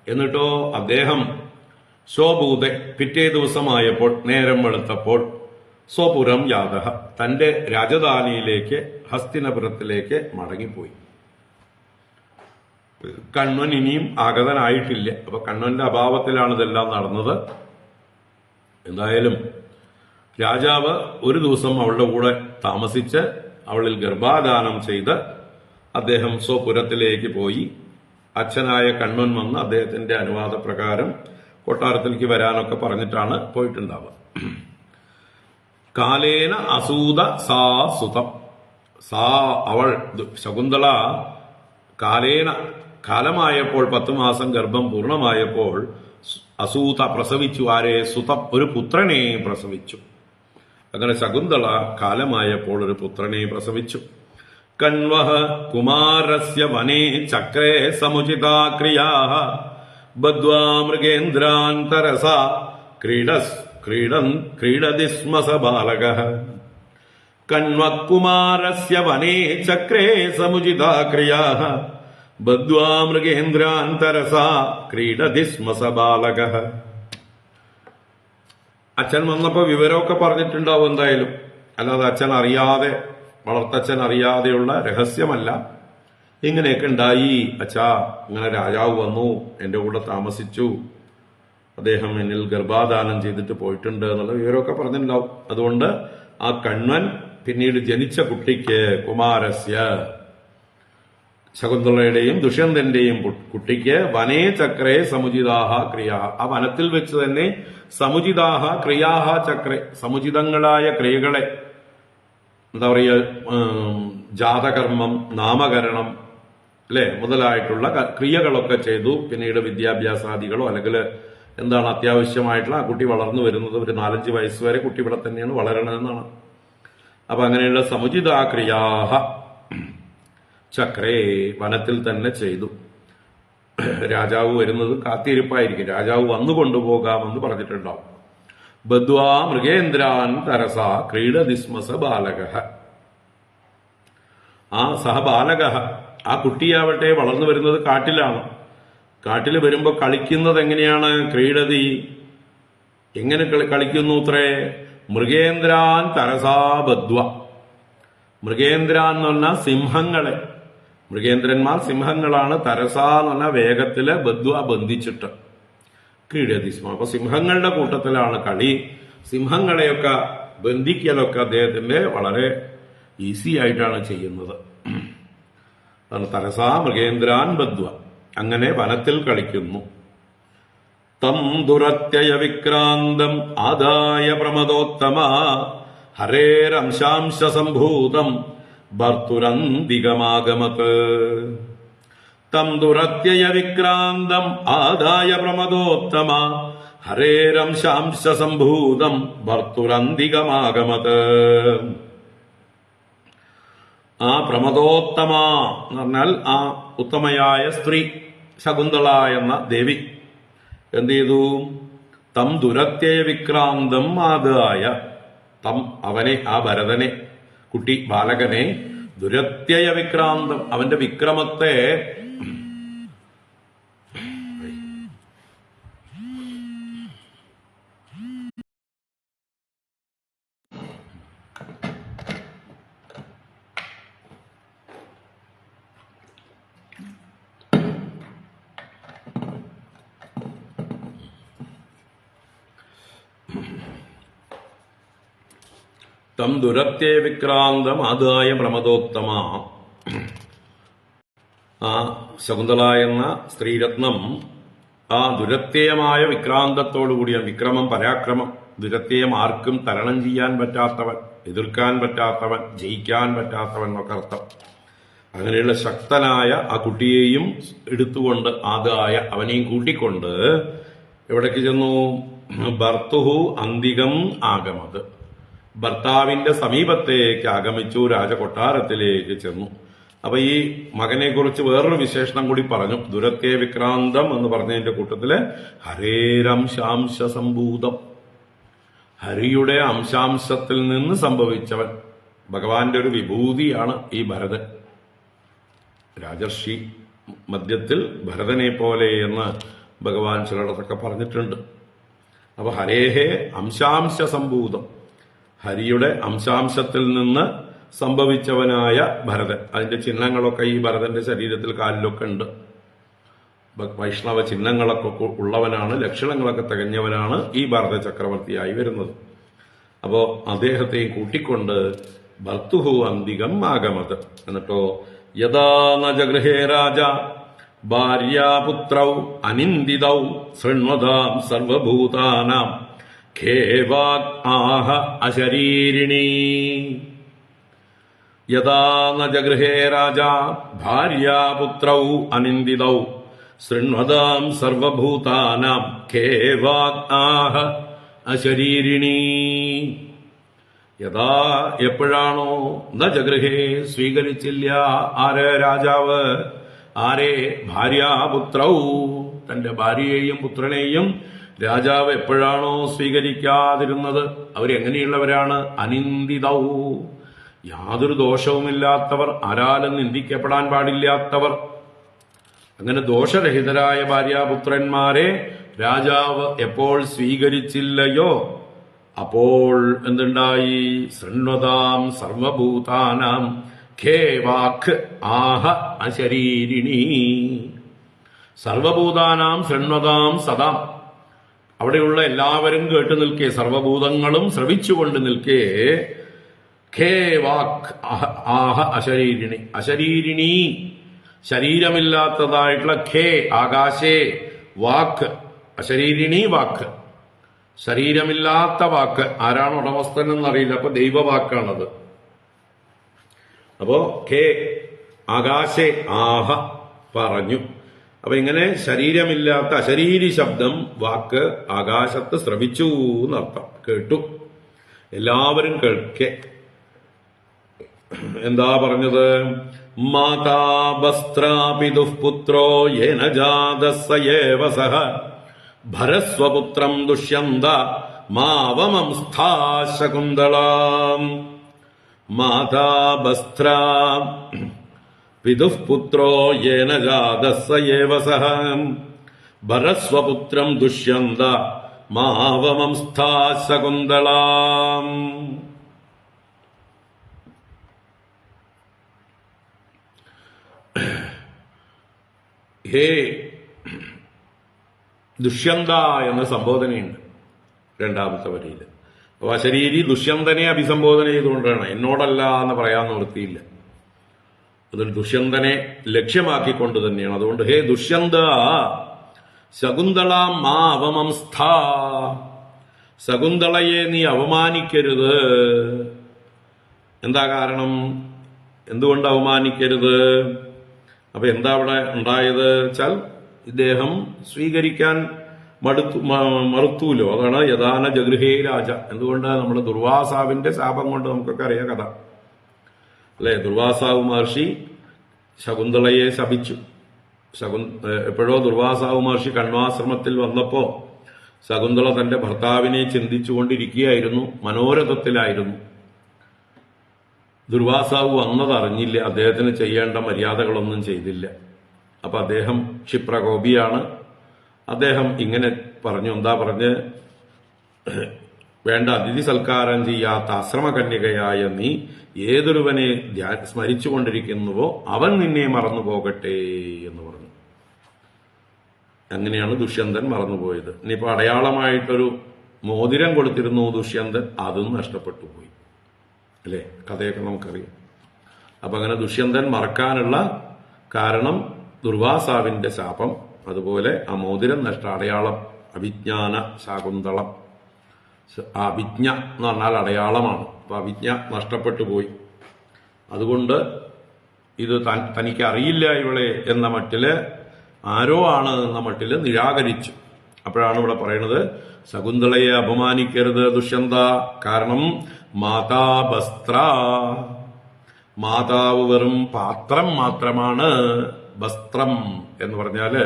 എന്നിട്ടോ അദ്ദേഹം സ്വഭൂതെ പിറ്റേ ദിവസമായപ്പോൾ, നേരം വെളുത്തപ്പോൾ, സ്വപുരം യാതഃ തന്റെ രാജധാനിയിലേക്ക്, ഹസ്തിനപുരത്തിലേക്ക് മടങ്ങിപ്പോയി. കണ്വൻ ഇനിയും ആഗതനായിട്ടില്ല. അപ്പൊ കണ്വന്റെ അഭാവത്തിലാണ് ഇതെല്ലാം നടന്നത്. എന്തായാലും രാജാവ് ഒരു ദിവസം അവളുടെ കൂടെ താമസിച്ച് അവളിൽ ഗർഭാദാനം ചെയ്ത് അദ്ദേഹം സ്വപുരത്തിലേക്ക് പോയി. അച്ഛനായ കണ്വൻ വന്ന് അദ്ദേഹത്തിന്റെ അനുവാദപ്രകാരം കൊട്ടാരത്തിലേക്ക് വരാനൊക്കെ പറഞ്ഞിട്ടാണ് പോയിട്ടുണ്ടാവുക. കാലേന അസൂത സാ സുതം. സാ അവൾ ശകുന്തള കാലേന കാലമായപ്പോൾ, 10 മാസം ഗർഭം പൂർണ്ണമായപ്പോൾ അസൂത പ്രസവിച്ചു. ആരെ? സുതം, ഒരു പുത്രനെ പ്രസവിച്ചു. അങ്ങനെ ശകുന്തള കാലമായപ്പോൾ ഒരു പുത്രനെ പ്രസവിച്ചു. കണ്വഃ കുമാരസ്യ വനേ ചക്രേ സമുചിതാ ക്രിയാഃ ബദ്ധ്വാ മൃഗേന്ദ്രാന്തരസാ ക്രീഡതി സ്മ സ ബാലകഃ. കണ്വഃ കുമാരസ്യ വനേ ചക്രേ സമുചിതാ ക്രിയാഃ ബദ്ധ്വാ മൃഗേന്ദ്രാന്തരസാ ക്രീഡതി സ്മ സ ബാലകഃ. അച്ഛൻ വന്നപ്പോ വിവരമൊക്കെ പറഞ്ഞിട്ടുണ്ടാവും എന്തായാലും. അല്ലാതെ അച്ഛൻ അറിയാതെ, വളർത്തച്ഛൻ അറിയാതെയുള്ള രഹസ്യമല്ല. ഇങ്ങനെയൊക്കെ ഉണ്ടായി അച്ഛാ, ഇങ്ങനെ രാജാവ് വന്നു, എന്റെ കൂടെ താമസിച്ചു, അദ്ദേഹം എന്നിൽ ഗർഭാദാനം ചെയ്തിട്ട് പോയിട്ടുണ്ട് എന്നുള്ള വിവരമൊക്കെ പറഞ്ഞിട്ടുണ്ടാവും. അതുകൊണ്ട് ആ കണ്വൻ പിന്നീട് ജനിച്ച കുട്ടിക്ക്, കുമാരസ്യ ശകുന്തളയുടെയും ദുഷ്യന്തന്റെയും കുട്ടിക്ക് വനേ ചക്രേ സമുചിതാഹ ക്രിയാഹ, ആ വനത്തിൽ വെച്ച് തന്നെ സമുചിതാഹ ക്രിയാഹ ചക്രേ, സമുചിതങ്ങളായ ക്രിയകളെ, എന്താ പറയുക, ജാതകർമ്മം, നാമകരണം മുതലായിട്ടുള്ള ക്രിയകളൊക്കെ ചെയ്തു. പിന്നീട് വിദ്യാഭ്യാസാദികളോ അല്ലെങ്കിൽ എന്താണ് അത്യാവശ്യമായിട്ടുള്ള ആ കുട്ടി വളർന്നു വരുന്നത് ഒരു 4-5 വയസ്സ് വരെ കുട്ടി ഇവിടെ തന്നെയാണ് വളരണമെന്നാണ്. അപ്പൊ അങ്ങനെയുള്ള സമുചിതാക്രിയാഹ ചക്രേ വനത്തിൽ തന്നെ ചെയ്തു. രാജാവ് വരുന്നത് കാത്തിരിപ്പായിരിക്കും, രാജാവ് വന്നു കൊണ്ടുപോകാമെന്ന് പറഞ്ഞിട്ടുണ്ടാവും. ബദ്വാ മൃഗേന്ദ്രാൻ തരസ ക്രീഡതിസ്മസ ബാലക. ആ സഹ ബാലക, ആ കുട്ടിയാവട്ടെ വളർന്നു വരുന്നത് കാട്ടിലാണ്. കാട്ടിൽ വരുമ്പോ കളിക്കുന്നത് എങ്ങനെയാണ്? ക്രീഡതി, എങ്ങനെ കളിക്കുന്നു അത്രേ? മൃഗേന്ദ്രാൻ തരസാ ബദ്വ. മൃഗേന്ദ്രാൻ എന്ന് പറഞ്ഞാൽ സിംഹങ്ങളെ, മൃഗേന്ദ്രന്മാർ സിംഹങ്ങളാണ്. തരസ എന്ന് പറഞ്ഞാൽ വേഗത്തില്, ബദ്വ ബന്ധിച്ചിട്ട്, ക്രീഡതിസ്മ. അപ്പൊ സിംഹങ്ങളുടെ കൂട്ടത്തിലാണ് കളി. സിംഹങ്ങളെയൊക്കെ ബന്ധിക്കലൊക്കെ അദ്ദേഹത്തിന്റെ വളരെ ഈസി ആയിട്ടാണ് ചെയ്യുന്നത്. തരസ മൃഗേന്ദ്രാൻ ബദ്വ. അങ്ങനെ വനത്തിൽ കളിക്കുന്നു. തം ദുരത്യയ വിക്രാന്തം ആദായ പ്രമദോത്തമ ഹരേരംശാംശ സംഭൂതം ഭർത്തുരന്തികമാഗമത്. തം ദുരത്യയ വിക്രാന്തം ആദായ പ്രമദോത്തമ ഹരേരംശാംശ സംഭൂതം ഭർത്തുരന്തികമാഗമത്. ആ പ്രമദോത്തമ എന്ന് പറഞ്ഞാൽ ആ ഉത്തമയായ സ്ത്രീ ശകുന്തള എന്ന ദേവി എന്ത് ചെയ്തു? തം ദുരത്യയ വിക്രാന്തം ആദായ, തം അവനെ, ആ ഭരതനെ, കുട്ടി ബാലകനെ, ദുരത്യയ വിക്രാന്തം അവന്റെ വിക്രമത്തെ തം ദുരത്യേ വിക്രാന്തം ആദായ പ്രമദോത്തമ. ആ ശകുന്തള എന്ന സ്ത്രീരത്നം ആ ദുരത്യമായ വിക്രാന്തത്തോടുകൂടിയ, വിക്രമം പരാക്രമം, ദുരത്യയം ആർക്കും തരണം ചെയ്യാൻ പറ്റാത്തവൻ, എതിർക്കാൻ പറ്റാത്തവൻ, ജയിക്കാൻ പറ്റാത്തവൻ എന്നൊക്കെ അർത്ഥം. അങ്ങനെയുള്ള ശക്തനായ ആ കുട്ടിയെയും എടുത്തുകൊണ്ട്, ആദായ അവനെയും കൂട്ടിക്കൊണ്ട് എവിടേക്ക് ചെന്നു? ഭർത്തുഹു അന്തികം ആഗമത്. ഭർത്താവിന്റെ സമീപത്തേക്ക് ആഗമിച്ചു, രാജകൊട്ടാരത്തിലേക്ക് ചെന്നു. അപ്പൊ ഈ മകനെ കുറിച്ച് വേറൊരു വിശേഷണം കൂടി പറഞ്ഞു. ദുരത്തെ വിക്രാന്തം എന്ന് പറഞ്ഞതിന്റെ കൂട്ടത്തില് ഹരേരംശാംശ സംഭൂതം, ഹരിയുടെ അംശാംശത്തിൽ നിന്ന് സംഭവിച്ചവൻ. ഭഗവാന്റെ ഒരു വിഭൂതിയാണ് ഈ ഭരതൻ. രാജർഷി മധ്യത്തിൽ ഭരതനെ പോലെ എന്ന് ഭഗവാൻ ചിലടത്തൊക്കെ പറഞ്ഞിട്ടുണ്ട്. അപ്പൊ ഹരേഹേ അംശാംശ സംഭൂതം, ഹരിയുടെ അംശാംശത്തിൽ നിന്ന് സംഭവിച്ചവനായ ഭരതൻ. അതിന്റെ ചിഹ്നങ്ങളൊക്കെ ഈ ഭരതന്റെ ശരീരത്തിൽ, കാലിലൊക്കെ ഉണ്ട്. വൈഷ്ണവ ചിഹ്നങ്ങളൊക്കെ ഉള്ളവനാണ്, ലക്ഷണങ്ങളൊക്കെ തികഞ്ഞവനാണ് ഈ ഭരത ചക്രവർത്തിയായി വരുന്നത്. അപ്പോ അദ്ദേഹത്തെയും കൂട്ടിക്കൊണ്ട് ഭർത്തുഹു അന്തികം ആഗമത്. എന്നിട്ടോ യഥാ നജഗൃഹേ രാജ ഭാര്യാപുത്രൗ അനിന്ദിതൗ ശൃണ്വതാം സർവഭൂതാനാം ഖേവാഗ് ആഹ അശരീരിണീ. യഥാ നജഗൃഹേ രാജ ഭാര്യാപുത്രൗ അനിന്ദിതൗ ശൃണ്വതാം സർവഭൂതാനാം ഖേവാഗ് ആഹ അശരീരിണീ. യഥാ എപ്പോഴാണോ നജഗൃഹേ സ്വീകരിച്ചില്ല ആര്? രാജാവ്. ആരെ? ഭാര്യാപുത്രൗ, തന്റെ ഭാര്യയെയും പുത്രനെയും രാജാവ് എപ്പോഴാണോ സ്വീകരിക്കാതിരുന്നത്? അവരെങ്ങനെയുള്ളവരാണ്? അനിന്ദിതൗ, യാതൊരു ദോഷവുമില്ലാത്തവർ, ആരാലും നിന്ദിക്കപ്പെടാൻ പാടില്ലാത്തവർ. അങ്ങനെ ദോഷരഹിതരായ ഭാര്യാപുത്രന്മാരെ രാജാവ് എപ്പോൾ സ്വീകരിച്ചില്ലയോ അപ്പോൾ എന്തുണ്ടായി? ശൃണ്വതാം സർവഭൂതാനാം ഖേ വാക്ക് ആഹ അശരീരിണീ. സർവഭൂതാനാം ശൃണ്വതാം സദാ, അവിടെയുള്ള എല്ലാവരും കേട്ടു നിൽക്കേ, സർവഭൂതങ്ങളും ശ്രവിച്ചുകൊണ്ട് നിൽക്കേ. ഖേ വാക്ക് ആഹ അശരീരിണി. അശരീരിണി, ശരീരമില്ലാത്തതായിട്ടുള്ള ഖേ ആകാശേ, വാക്ക് അശരീരിണി, വാക്ക് ശരീരമില്ലാത്ത വാക്ക്. ആരാണ് ഉടമസ്ഥൻ എന്നറിയില്ല, അപ്പൊ ദൈവവാക്കാണത്. അപ്പോ ഖേ ആകാശേ ആഹ പറഞ്ഞു. അപ്പൊ ഇങ്ങനെ ശരീരമില്ലാത്ത അശരീരി ശബ്ദം വാക്ക് ആകാശത്ത് ശ്രവിച്ചു എന്നർത്ഥം. കേട്ടു, എല്ലാവരും കേൾക്കെ. എന്താ പറഞ്ഞത്? മാതാ വസ്ത്രാപിതുഃ പുത്രോ യേന ജാതസ്സയേവ സഹ ഭരസ്വപുത്രം ദുഷ്യന്ത മാവമംസ്ഥാ ശകുന്തളാം. മാതാ വസ്ത്രാ പിതുഃ പുത്രോ യേന ജാതസ്സയേവ സഹ ഭരസ്വപുത്രം ദുഷ്യന്ത മാവമംസ്ഥാ ശകുന്തളാം. ഹേ ദുഷ്യന്ത എന്ന സംബോധനയുണ്ട് രണ്ടാമത്തെ വരിയിൽ. അപ്പൊ അശരീരി ദുഷ്യന്തനെ അഭിസംബോധന ചെയ്തുകൊണ്ടാണ്, എന്നോടല്ല എന്ന് പറയാൻ നിവൃത്തിയില്ല. അതിൽ ദുഷ്യന്തനെ ലക്ഷ്യമാക്കിക്കൊണ്ട് തന്നെയാണ്. അതുകൊണ്ട് ഹേ ദുഷ്യന്ത ശകുന്തള മാ അവമംസ്ഥ, ശകുന്തളയെ നീ അവമാനിക്കരുത്. എന്താ കാരണം? എന്തുകൊണ്ട് അവമാനിക്കരുത്? അപ്പൊ എന്താ അവിടെ ഉണ്ടായത് വെച്ചാൽ ഇദ്ദേഹം സ്വീകരിക്കാൻ മറുത്തൂലോ. അതാണ് യഥാന ജഗൃഹേ രാജ. എന്തുകൊണ്ട്? നമ്മുടെ ദുർവാസാവിന്റെ ശാപം കൊണ്ട് നമുക്കൊക്കെ അറിയാം കഥ അല്ലെ. ദുർവാസാവ് മഹർഷി ശകുന്തളയെ ശപിച്ചു. എപ്പോഴോ ദുർവാസാവ് മഹർഷി കണ്വാശ്രമത്തിൽ വന്നപ്പോ ശകുന്തള തന്റെ ഭർത്താവിനെ ചിന്തിച്ചുകൊണ്ടിരിക്കുകയായിരുന്നു, മനോരഥത്തിലായിരുന്നു. ദുർവാസാവ് വന്നതറിഞ്ഞില്ല, അദ്ദേഹത്തിന് ചെയ്യേണ്ട മര്യാദകളൊന്നും ചെയ്തില്ല. അപ്പൊ അദ്ദേഹം ക്ഷിപ്രകോപിയാണ്. അദ്ദേഹം ഇങ്ങനെ പറഞ്ഞു. എന്താ പറഞ്ഞ്? വേണ്ട അതിഥി സൽക്കാരം ചെയ്യാത്ത ആശ്രമകന്യകയായ നീ ഏതൊരുവനെ സ്മരിച്ചുകൊണ്ടിരിക്കുന്നുവോ അവൻ നിന്നെ മറന്നു പോകട്ടെ എന്ന് പറഞ്ഞു. അങ്ങനെയാണ് ദുഷ്യന്തൻ മറന്നുപോയത്. ഇനിയിപ്പോ അടയാളമായിട്ടൊരു മോതിരം കൊടുത്തിരുന്നു ദുഷ്യന്തൻ, അതും നഷ്ടപ്പെട്ടു പോയി അല്ലെ. കഥയൊക്കെ നമുക്കറിയാം. അപ്പൊ അങ്ങനെ ദുഷ്യന്തൻ മറക്കാനുള്ള കാരണം ദുർവാസാവിന്റെ ശാപം. അതുപോലെ ആ മോതിരം അടയാളം അഭിജ്ഞാന ശാകുന്തളം. അഭിജ്ഞ എന്ന് പറഞ്ഞാൽ അടയാളമാണ്. അപ്പൊ അഭിജ്ഞ നഷ്ടപ്പെട്ടു പോയി. അതുകൊണ്ട് ഇത് തനിക്ക് അറിയില്ല ഇവളെ എന്ന മട്ടില്, ആരോ ആണ് എന്ന മട്ടില് നിരാകരിച്ചു. അപ്പോഴാണ് ഇവിടെ പറയുന്നത് ശകുന്തളയെ അപമാനിക്കരുത് ദുഷ്യന്ത. കാരണം മാതാ വസ്ത്ര, മാതാവ് വെറും പാത്രം മാത്രമാണ്. വസ്ത്രം എന്ന് പറഞ്ഞാല്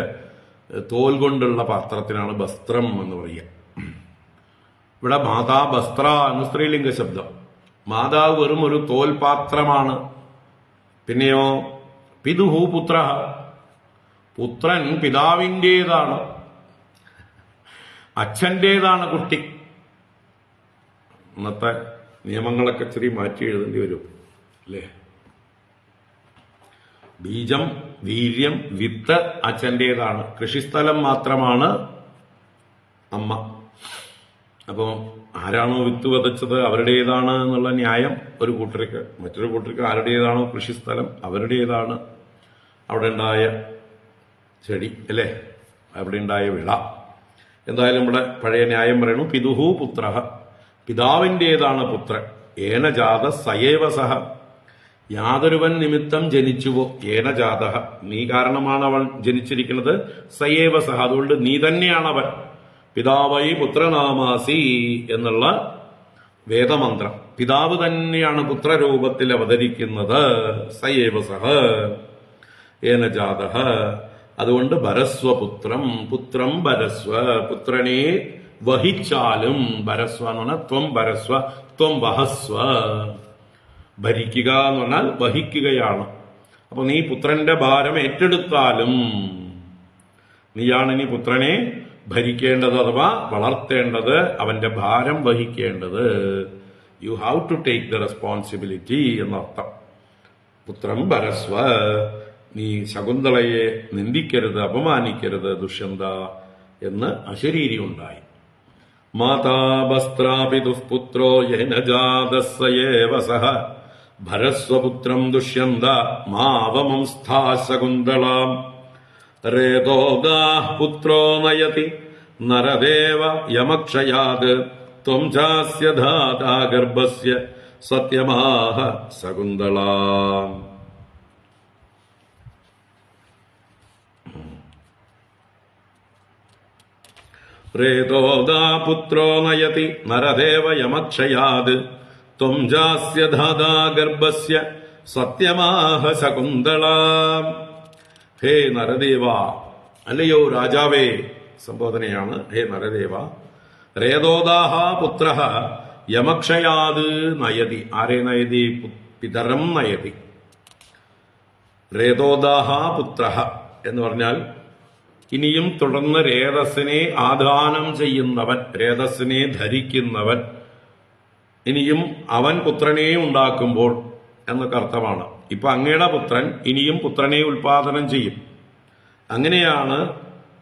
തോൽ കൊണ്ടുള്ള പാത്രത്തിനാണ് വസ്ത്രം എന്ന് പറയുക. ഇവിടെ മാതാ വസ്ത്ര എന്ന സ്ത്രീലിംഗ ശബ്ദം. മാതാവ് വെറും ഒരു തോൽപാത്രമാണ്. പിന്നെയോ പിതുഹു പുത്ര, പുത്രൻ പിതാവിൻ്റെതാണ്, അച്ഛൻ്റെതാണ് കുട്ടി. ഇന്നത്തെ നിയമങ്ങളൊക്കെ ഇച്ചിരി മാറ്റി എഴുതേണ്ടി വരും അല്ലേ. ബീജം, വീര്യം, വിത്ത് അച്ഛൻ്റെതാണ്, കൃഷിസ്ഥലം മാത്രമാണ് അമ്മ. അപ്പോൾ ആരാണോ വിത്ത് വിതച്ചത് അവരുടേതാണ് എന്നുള്ള ന്യായം ഒരു കൂട്ടർക്ക്. മറ്റൊരു കൂട്ടർക്ക് ആരുടേതാണോ കൃഷിസ്ഥലം അവരുടേതാണ്. അവിടെ ഉണ്ടായ ചെടി അല്ലേ, അവിടെ ഉണ്ടായ വിള. എന്തായാലും ഇവിടെ പഴയ ന്യായം പറയണു പിതുഹു പുത്ര, പിതാവിൻ്റെതാണ് പുത്രൻ. ഏന ജാത സയേവ സഹ, യാതൊരുവൻ നിമിത്തം ജനിച്ചുവോ. ഏന ജാത, നീ കാരണമാണ് അവൻ ജനിച്ചിരിക്കുന്നത്. സയേവ സഹ, അതുകൊണ്ട് നീ തന്നെയാണ് അവൻ. പിതാവൈ പുത്രനാമാസി എന്നുള്ള വേദമന്ത്രം. പിതാവ് തന്നെയാണ് പുത്രരൂപത്തിൽ അവതരിക്കുന്നത്. സയേവ സഹ ഏന ജാത, അതുകൊണ്ട് ഭരസ്വപുത്രം, പുത്രം ഭരസ്വ, പുത്രനെ വഹിച്ചാലും. ഭരസ്വ എന്ന് പറഞ്ഞാൽ ത്വം ഭരസ്വ, ത്വം വഹസ്വ. ഭരിക്കുക എന്ന് പറഞ്ഞാൽ വഹിക്കുകയാണ്. അപ്പൊ നീ പുത്രന്റെ ഭാരം ഏറ്റെടുത്താലും നീയാണ് ഇനി പുത്രനെ ഭരിക്കേണ്ടത്, അഥവാ വളർത്തേണ്ടത്, അവന്റെ ഭാരം വഹിക്കേണ്ടത്. You have to take the responsibility എന്നർത്ഥം. പുത്രം ഭരസ്വ, നീ ശകുന്തളയെ നിന്ദിക്കരുത്, അപമാനിക്കരുത് ദുഷ്യന്ത എന്ന് അശരീരി ഉണ്ടായി. മാതാ വസ്ത്രാപിതുഃ പുത്രോ യേന ജാതസ്സയേവ സഹ ഭരസ്വപുത്രം ദുഷ്യന്ത മാവമംസ്ഥാ ശകുന്തളാം. രേതോഗാഃ പുത്രോ നയതി നരദേവ യമക്ഷയാത് ത്വം ചാസ്യ ധാതാ ഗർഭസ്യ സത്യമാഹ ശകുന്തളാം. രേതോദാ പുത്രോ നയതി നരദേവ യമക്ഷയാത് ത്വം ജാസ്യ ധാതാ ഗർഭസ്യ സത്യമാഹ ശകുന്തള. ഹേ നരദേവ, അല്ലയോ രാജാവേ, സംബോധനയാണ്. ഹേ നരദേവ, രേതോദാഹ പുത്ര യമക്ഷയാത് നയതി. ആരെ നയതി? പിതരം നയതി. രേതോദാഹ പുത്ര എന്ന് പറഞ്ഞാൽ ഇനിയും തുടർന്ന് രേതസ്സിനെ ആദാനം ചെയ്യുന്നവൻ, രേതസ്സിനെ ധരിക്കുന്നവൻ, ഇനിയും അവൻ പുത്രനെ ഉണ്ടാക്കുമ്പോൾ എന്നൊക്കെ അർത്ഥമാണ്. ഇപ്പൊ അങ്ങയുടെ പുത്രൻ ഇനിയും പുത്രനെ ഉൽപാദനം ചെയ്യും. അങ്ങനെയാണ്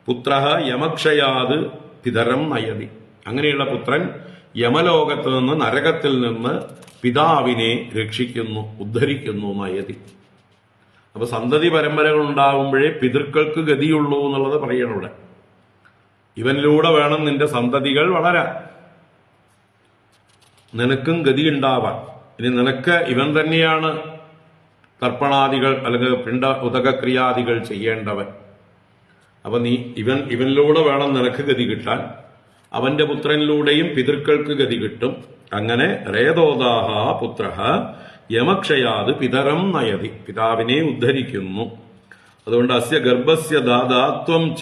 പുത്ര യമക്ഷയാത് പിതരം നയതി. അങ്ങനെയുള്ള പുത്രൻ യമലോകത്ത് നിന്ന്, നരകത്തിൽ നിന്ന് പിതാവിനെ രക്ഷിക്കുന്നു, ഉദ്ധരിക്കുന്നു. നയതി. അപ്പൊ സന്തതി പരമ്പരകൾ ഉണ്ടാകുമ്പോഴേ പിതൃക്കൾക്ക് ഗതിയുള്ളൂ എന്നുള്ളത് പറയണം ഇവിടെ. ഇവനിലൂടെ വേണം നിന്റെ സന്തതികൾ വളരാൻ, നിനക്കും ഗതി ഉണ്ടാവാൻ. ഇനി നിനക്ക് ഇവൻ തന്നെയാണ് തർപ്പണാദികൾ അല്ലെങ്കിൽ പിണ്ട ഉദകക്രിയാദികൾ ചെയ്യേണ്ടവൻ. അപ്പൊ ഇവനിലൂടെ വേണം നിനക്ക് ഗതി കിട്ടാൻ. അവന്റെ പുത്രനിലൂടെയും പിതൃക്കൾക്ക് ഗതി കിട്ടും. അങ്ങനെ രേതോദാഹ പുത്ര യമക്ഷയാത് പിതരം നയതി, പിതാവിനെ ഉദ്ധരിക്കുന്നു. അതുകൊണ്ട് അസ്യ ഗർഭസ്യ ദാതാത്വം ച,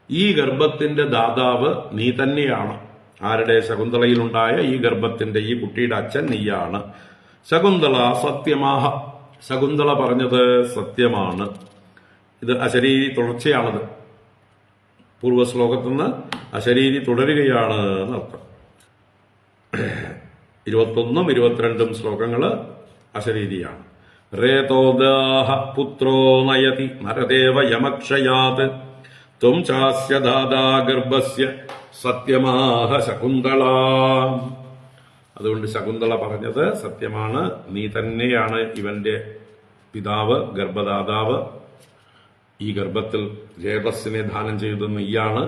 ഈ ഗർഭത്തിന്റെ ദാതാവ് നീ തന്നെയാണ്. ആരുടെ? ശകുന്തളയിലുണ്ടായ ഈ ഗർഭത്തിന്റെ, ഈ കുട്ടിയുടെ അച്ഛൻ നീയാണ്. ശകുന്തള സത്യമാഹ, ശകുന്തള പറഞ്ഞത് സത്യമാണ്. ഇത് അശരീരി തുടർച്ചയാണത്. പൂർവ്വശ്ലോകത്തു നിന്ന് അശരീരി തുടരുകയാണ് എന്നർത്ഥം. 21 22 ശ്ലോകങ്ങള് അശരീരിയാണ്. രേതോദാഹ പുത്രോ നയതി നരദേവ യമക്ഷയാത് ത്വം ചാസ്യ ദാതാ ഗർഭസ്യ സത്യമാഹ ശകുന്തള. അതുകൊണ്ട് ശകുന്തള പറഞ്ഞത് സത്യമാണ്. നീ തന്നെയാണ് ഇവന്റെ പിതാവ്, ഗർഭദാതാവ്. ഈ ഗർഭത്തിൽ രേതസ്സിനെ ദാനം ചെയ്തത് നീയാണ്.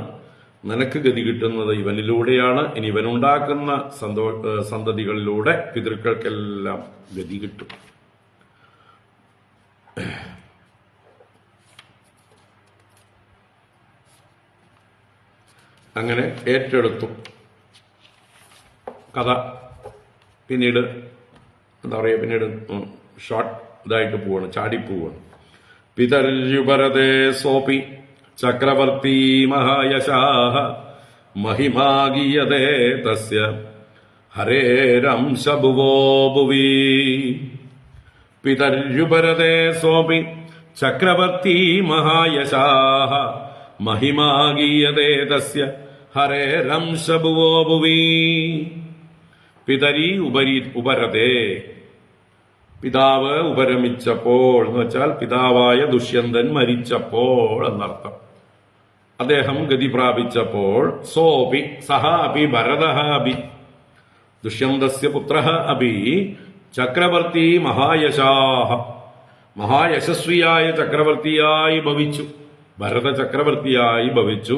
നിനക്ക് ഗതി കിട്ടുന്നത് ഇവനിലൂടെയാണ്. ഇനി ഇവനുണ്ടാക്കുന്ന സന്തതികളിലൂടെ പിതൃക്കൾക്കെല്ലാം ഗതി കിട്ടും. അങ്ങനെ ഏറ്റെടുത്തു കഥ. പിന്നീട് എന്താ പറയുക, പിന്നീട് ഷോർട്ട് ഇതായിട്ട് പോവാണ്, ചാടിപ്പോവാണ്. പിതര്യുപരതേ സോപി ചക്രവർത്തി മഹായശാഃ മഹിമാഗീയതേ തസ്യ ഹരേരംശഭുവോ ഭുവി. പിതര്യുപരതേ സോപി ചക്രവർത്തി മഹായശാഃ മഹിമാഗീയതേ തസ്യ ഹരേരംശഭുവോ ഭുവി. പിതരി ഉപരതേ, പിതാവ് ഉപരമിച്ചപ്പോൾ എന്ന് വെച്ചാൽ പിതാവായ ദുഷ്യന്തൻ മരിച്ചപ്പോൾ എന്നർത്ഥം. അദ്ദേഹം ഗതി പ്രാപിച്ചപ്പോൾ സോപി സഹ അപി ഭരതഃ അപി, ദുഷ്യന്തസ്യ പുത്രഃ അപി ചക്രവർത്തി മഹായശാഃ, മഹായശസ്വിയായ ചക്രവർത്തിയായി ഭവിച്ചു. ഭരത ചക്രവർത്തിയായി ഭവിച്ചു.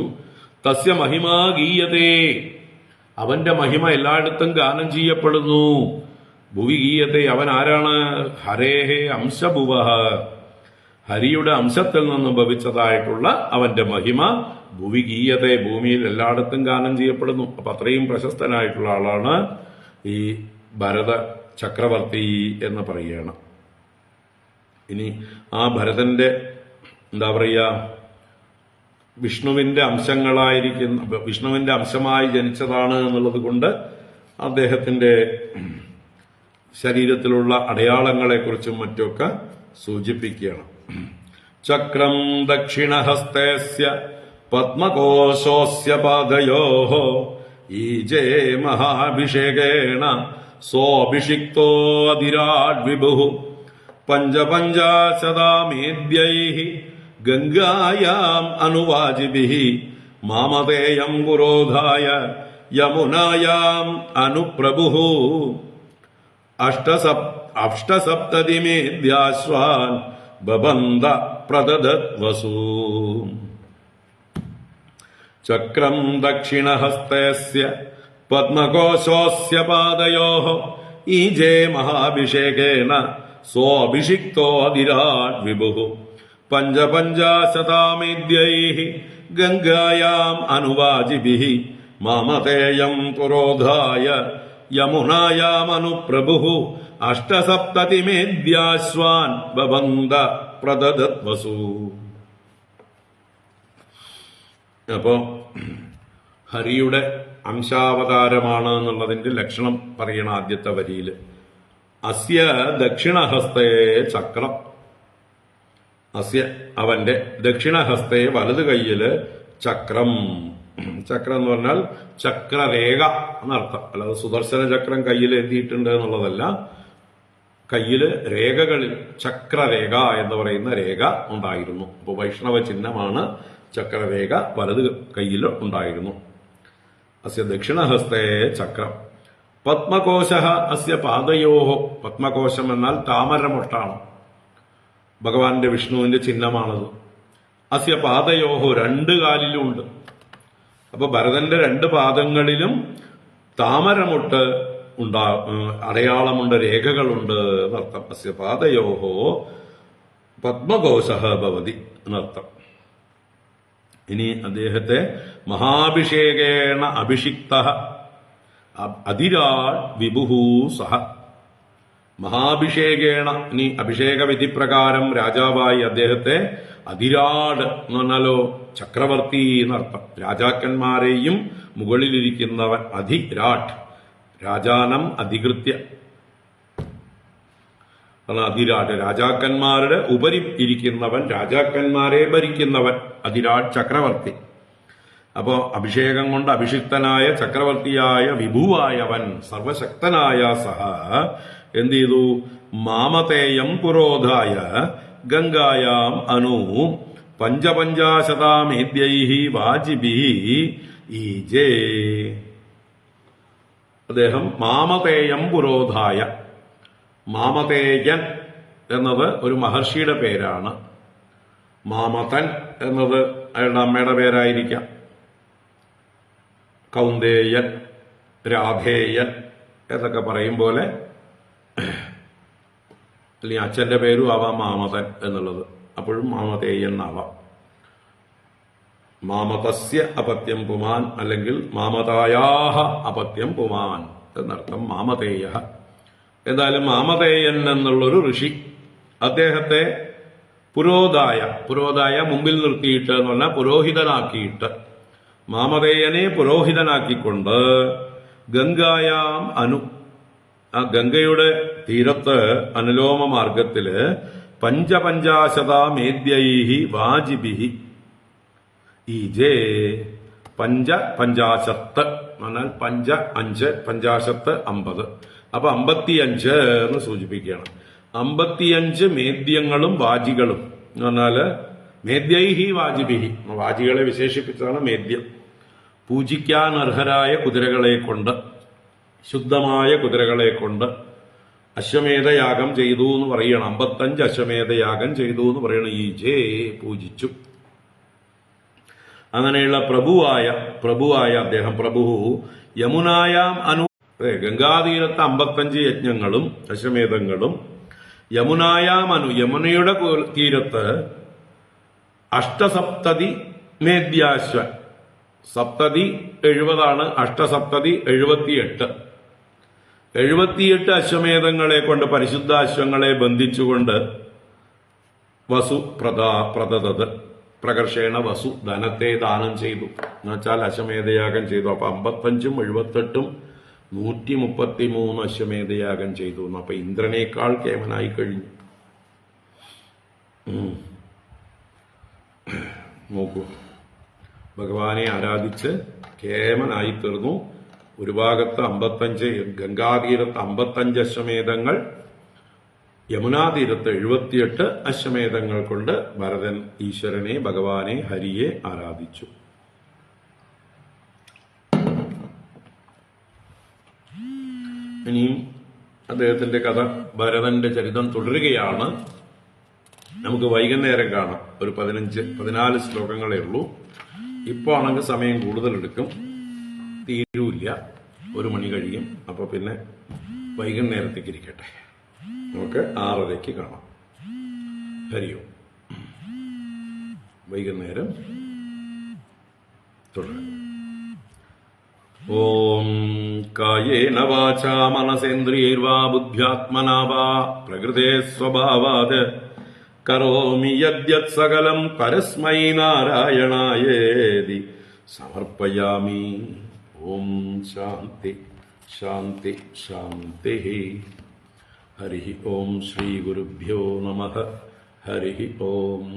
തസ്യ മഹിമാ ഗീയതേ, അവന്റെ മഹിമ എല്ലായിടത്തും ഗാനം ചെയ്യപ്പെടുന്നു. ഭുവി ഗീയത്തെ, അവൻ ആരാണ്? ഹരേഹേ അംശഭുവഃ, ഹരിയുടെ അംശത്തിൽ നിന്നും ഭവിച്ചതായിട്ടുള്ള അവന്റെ മഹിമ ഭുവി ഗീയത്തെ, ഭൂമിയിൽ എല്ലായിടത്തും ഗാനം ചെയ്യപ്പെടുന്നു. അപ്പൊ അത്രയും പ്രശസ്തനായിട്ടുള്ള ആളാണ് ഈ ഭരത ചക്രവർത്തി എന്ന് പറയുകയാണ്. ഇനി ആ ഭരതന്റെ എന്താ പറയുക, വിഷ്ണുവിന്റെ അംശമായി ജനിച്ചതാണ് എന്നുള്ളത് കൊണ്ട് അദ്ദേഹത്തിന്റെ ശരീരത്തിലുള്ള അടയാളങ്ങളെക്കുറിച്ചും മറ്റുമൊക്കെ സൂചിപ്പിക്കുകയാണ്. ചക്രം ദക്ഷിണഹസ്തസ്യ പത്മകോശോസ്യ പാദയോഃ ഈജേ മഹാഭിഷേകേണ സോഭിഷിക്തോ അധിരാട് വിഭുഃ പഞ്ചപഞ്ചാശതാമേദ്യൈഃ ഗംഗായാം അനുവാജിഭിഃ മാമതേയം പുരോധായ യമുനായാം അനുപ്രഭുഃ അഷ്ടസപ്തതിമേദ്യാശ്വാൻ ബബന്ധ പ്രദദത് വസു. ചക്രം ദക്ഷിണഹസ്തസ്യ പത്മകോശോസ്യ പാദയോഃ ഈജേ മഹാഭിഷേകേന സോഭിഷിക്തോ അധിരാട് വിഭുഃ പഞ്ചപഞ്ചാശതാമേദ്യൈഃ ഗംഗായാം അനുവാജിഭിഃ മാമതേയം പുരോധായ യമുനായാമനുപ്രഭുഃ അഷ്ടസപ്തതിമേദ്യാശ്വാൻ ബബന്ധ പ്രദദത്വസു. അപ്പോ ഹരിയുടെ അംശാവതാരമാണ് എന്നുള്ളതിന്റെ ലക്ഷണം പറയണ ആദ്യത്തെ വരിയില്. അസ്യ ദക്ഷിണഹസ്തേ ചക്രം. അസ്യ അവന്റെ ദക്ഷിണഹസ്തേ വലത് കൈയില് ചക്രം. ചക്രം എന്ന് പറഞ്ഞാൽ ചക്രരേഖ എന്നർത്ഥം. അല്ലാതെ സുദർശന ചക്രം കയ്യിൽ എത്തിയിട്ടുണ്ട് എന്നുള്ളതല്ല. കയ്യില് രേഖകളിൽ ചക്രരേഖ എന്ന് പറയുന്ന രേഖ ഉണ്ടായിരുന്നു. അപ്പോൾ വൈഷ്ണവ ചിഹ്നമാണ് ചക്രരേഖ വലത് കയ്യിൽ ഉണ്ടായിരുന്നു. അസ്യ ദക്ഷിണഹസ്തേ ചക്രം. പത്മകോശ അസ്യ പാദയോഹോ. പത്മകോശം എന്നാൽ താമരമൊട്ടാണ്. ഭഗവാന്റെ വിഷ്ണുവിന്റെ ചിഹ്നമാണത്. അസ്യ പാദയോഹോ രണ്ട് കാലിലും ഉണ്ട്. അപ്പൊ ഭരതന്റെ രണ്ട് പാദങ്ങളിലും താമരമൊട്ട് അടയാളമുണ്ട്, രേഖകളുണ്ട് എന്നർത്ഥം. അസ്യ പാദയോഹോ പത്മകോശ ഭവതി എന്നർത്ഥം. ഇനി അദ്ദേഹത്തെ മഹാഭിഷേകേണ അഭിഷിക്ത അതിരാൾ വിഭുഹു സഹ. മഹാഭിഷേകേണ, ഇനി അഭിഷേക വിധിപ്രകാരം രാജാവായി അദ്ദേഹത്തെ അതിരാട് എന്ന് പറഞ്ഞാലോ ചക്രവർത്തി എന്നർത്ഥം. രാജാക്കന്മാരെയും മുകളിലിരിക്കുന്നവൻ. അധിരാട്ട് രാജാനം അധികൃത്യ. അതിരാട്ട് രാജാക്കന്മാരുടെ ഉപരി ഇരിക്കുന്നവൻ, രാജാക്കന്മാരെ ഭരിക്കുന്നവൻ. അതിരാട്ട് ചക്രവർത്തി. അപ്പോ അഭിഷേകം കൊണ്ട് അഭിഷിക്തനായ ചക്രവർത്തിയായ വിഭുവായവൻ സർവശക്തനായ സഹ എന്ത് ചെയ്തു? മാമതേയം പുരോധായ ഗംഗായാം അനു പഞ്ചപഞ്ചാശതാമേദ്യൈഃ വാജിഭിഃ ഈജേ. അദ്ദേഹം മാമതേയം പുരോധായ. മാമതേയൻ എന്നത് ഒരു മഹർഷിയുടെ പേരാണ്. മാമതൻ എന്നത് അയാളുടെ അമ്മയുടെ പേരായിരിക്കാം. കൗന്ദേയൻ, രാധേയൻ എന്നൊക്കെ പറയും പോലെ, അല്ലെങ്കിൽ അച്ഛന്റെ പേരും ആവാം മാമതൻ എന്നുള്ളത്. അപ്പോഴും മാമതേയൻ എന്നാവാം. മാമതസ്യ അപത്യം പുമാൻ, അല്ലെങ്കിൽ മാമതായാഹ അപത്യം പുമാൻ എന്നർത്ഥം. മാമതേയ. എന്തായാലും മാമതേയൻ എന്നുള്ളൊരു ഋഷി അദ്ദേഹത്തെ പുരോധായ മുമ്പിൽ നിർത്തിയിട്ട് എന്ന് പറഞ്ഞാൽ പുരോഹിതനാക്കിയിട്ട്, മാമതേയനെ പുരോഹിതനാക്കിക്കൊണ്ട് ഗംഗായാം അനു, ആ ഗംഗയുടെ തീരത്ത് അനുലോമ മാർഗത്തില് പഞ്ചപഞ്ചാശതാമേദ്യൈഃ വാജിഭിഃ ഈജേ. പഞ്ചപഞ്ചാശത്ത് എന്നാൽ 5 പഞ്ചാശത്ത് 50. അപ്പൊ 55 എന്ന് സൂചിപ്പിക്കുകയാണ്. 55 മേദ്യങ്ങളും വാജികളും എന്ന് പറഞ്ഞാല് മേദ്യൈഹി വാജിഭിഹി. വാജികളെ വിശേഷിപ്പിച്ചതാണ് മേദ്യം. പൂജിക്കാൻ അർഹരായ കുതിരകളെ കൊണ്ട്, ശുദ്ധമായ കുതിരകളെ കൊണ്ട് അശ്വമേധയാഗം ചെയ്തു എന്ന് പറയണം. 55 അശ്വമേധയാഗം ചെയ്തു എന്ന് പറയണം. ഈജേ പൂജിച്ചു. അങ്ങനെയുള്ള പ്രഭുവായ അദ്ദേഹം പ്രഭു യമുനായാം അനു. ഗംഗാതീരത്ത് 55 യജ്ഞങ്ങളും അശ്വമേധങ്ങളും. യമുനായാം അനു, യമുനയുടെ തീരത്ത് അഷ്ടസപ്തതി മേദ്യാശ്വ. സപ്തതി 70, അഷ്ടസപ്തതി 78. 78 അശ്വമേധങ്ങളെ കൊണ്ട്, പരിശുദ്ധാശ്വങ്ങളെ ബന്ധിച്ചുകൊണ്ട് വസു പ്രദദത്. പ്രകർഷേണ വസു ധനത്തെ ദാനം ചെയ്തു എന്നുവെച്ചാൽ അശ്വമേധയാഗം ചെയ്തു. അപ്പൊ 55ഉം 78ഉം 133 അശ്വമേധയാഗം ചെയ്തു. അപ്പൊ ഇന്ദ്രനേക്കാൾ കേമനായി കഴിഞ്ഞു. നോക്കൂ, ഭഗവാനെ ആരാധിച്ച് കേമനായി തീർന്നു. ഒരു ഭാഗത്ത് 55, ഗംഗാതീരത്ത് 55 അശ്വമേധങ്ങൾ, യമുനാതീരത്ത് 78 അശ്വമേധങ്ങൾ കൊണ്ട് ഭരതൻ ഈശ്വരനെ, ഭഗവാനെ, ഹരിയെ ആരാധിച്ചു. ഇനിയും അദ്ദേഹത്തിന്റെ കഥ, ഭരതന്റെ ചരിതം തുടരുകയാണ്. നമുക്ക് വൈകുന്നേരം കാണാം. ഒരു 14 ശ്ലോകങ്ങളേ ഉള്ളൂ. ഇപ്പൊ ആണെങ്കിൽ സമയം കൂടുതലെടുക്കും, തീരൂല്ല. 1 മണി കഴിയും. അപ്പൊ പിന്നെ വൈകുന്നേരത്തേക്ക് ഇരിക്കട്ടെ. നമുക്ക് 6:30 കാണാം. ഹരി ഓം. വൈകുന്നേരം തുടരും. ഓം കായേന വാചാ മനസേന്ദ്രിയൈർവാ ബുദ്ധ്യാത്മനാ വാ പ്രകൃതേ സ്വഭാവാത് കരോമി യദ്യത് സകലം പരസ്മൈ നാരായണായേതി സമർപ്പയാമി. ഓം ശാന്തി ശാന്തി ശാന്തി. ഹരി ഓം ശ്രീ ഗുരുഭ്യോ നമഃ. ഹരി ഓം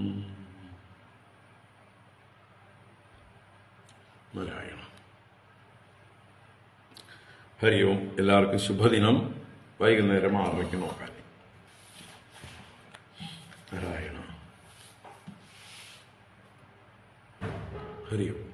നാരായണ. ഹരി ഓം. എല്ലാവർക്കും ശുഭദിനം. വൈകുന്നേരം 6:00 നോക്കാൻ. നാരായണ. ഹരി ഓം.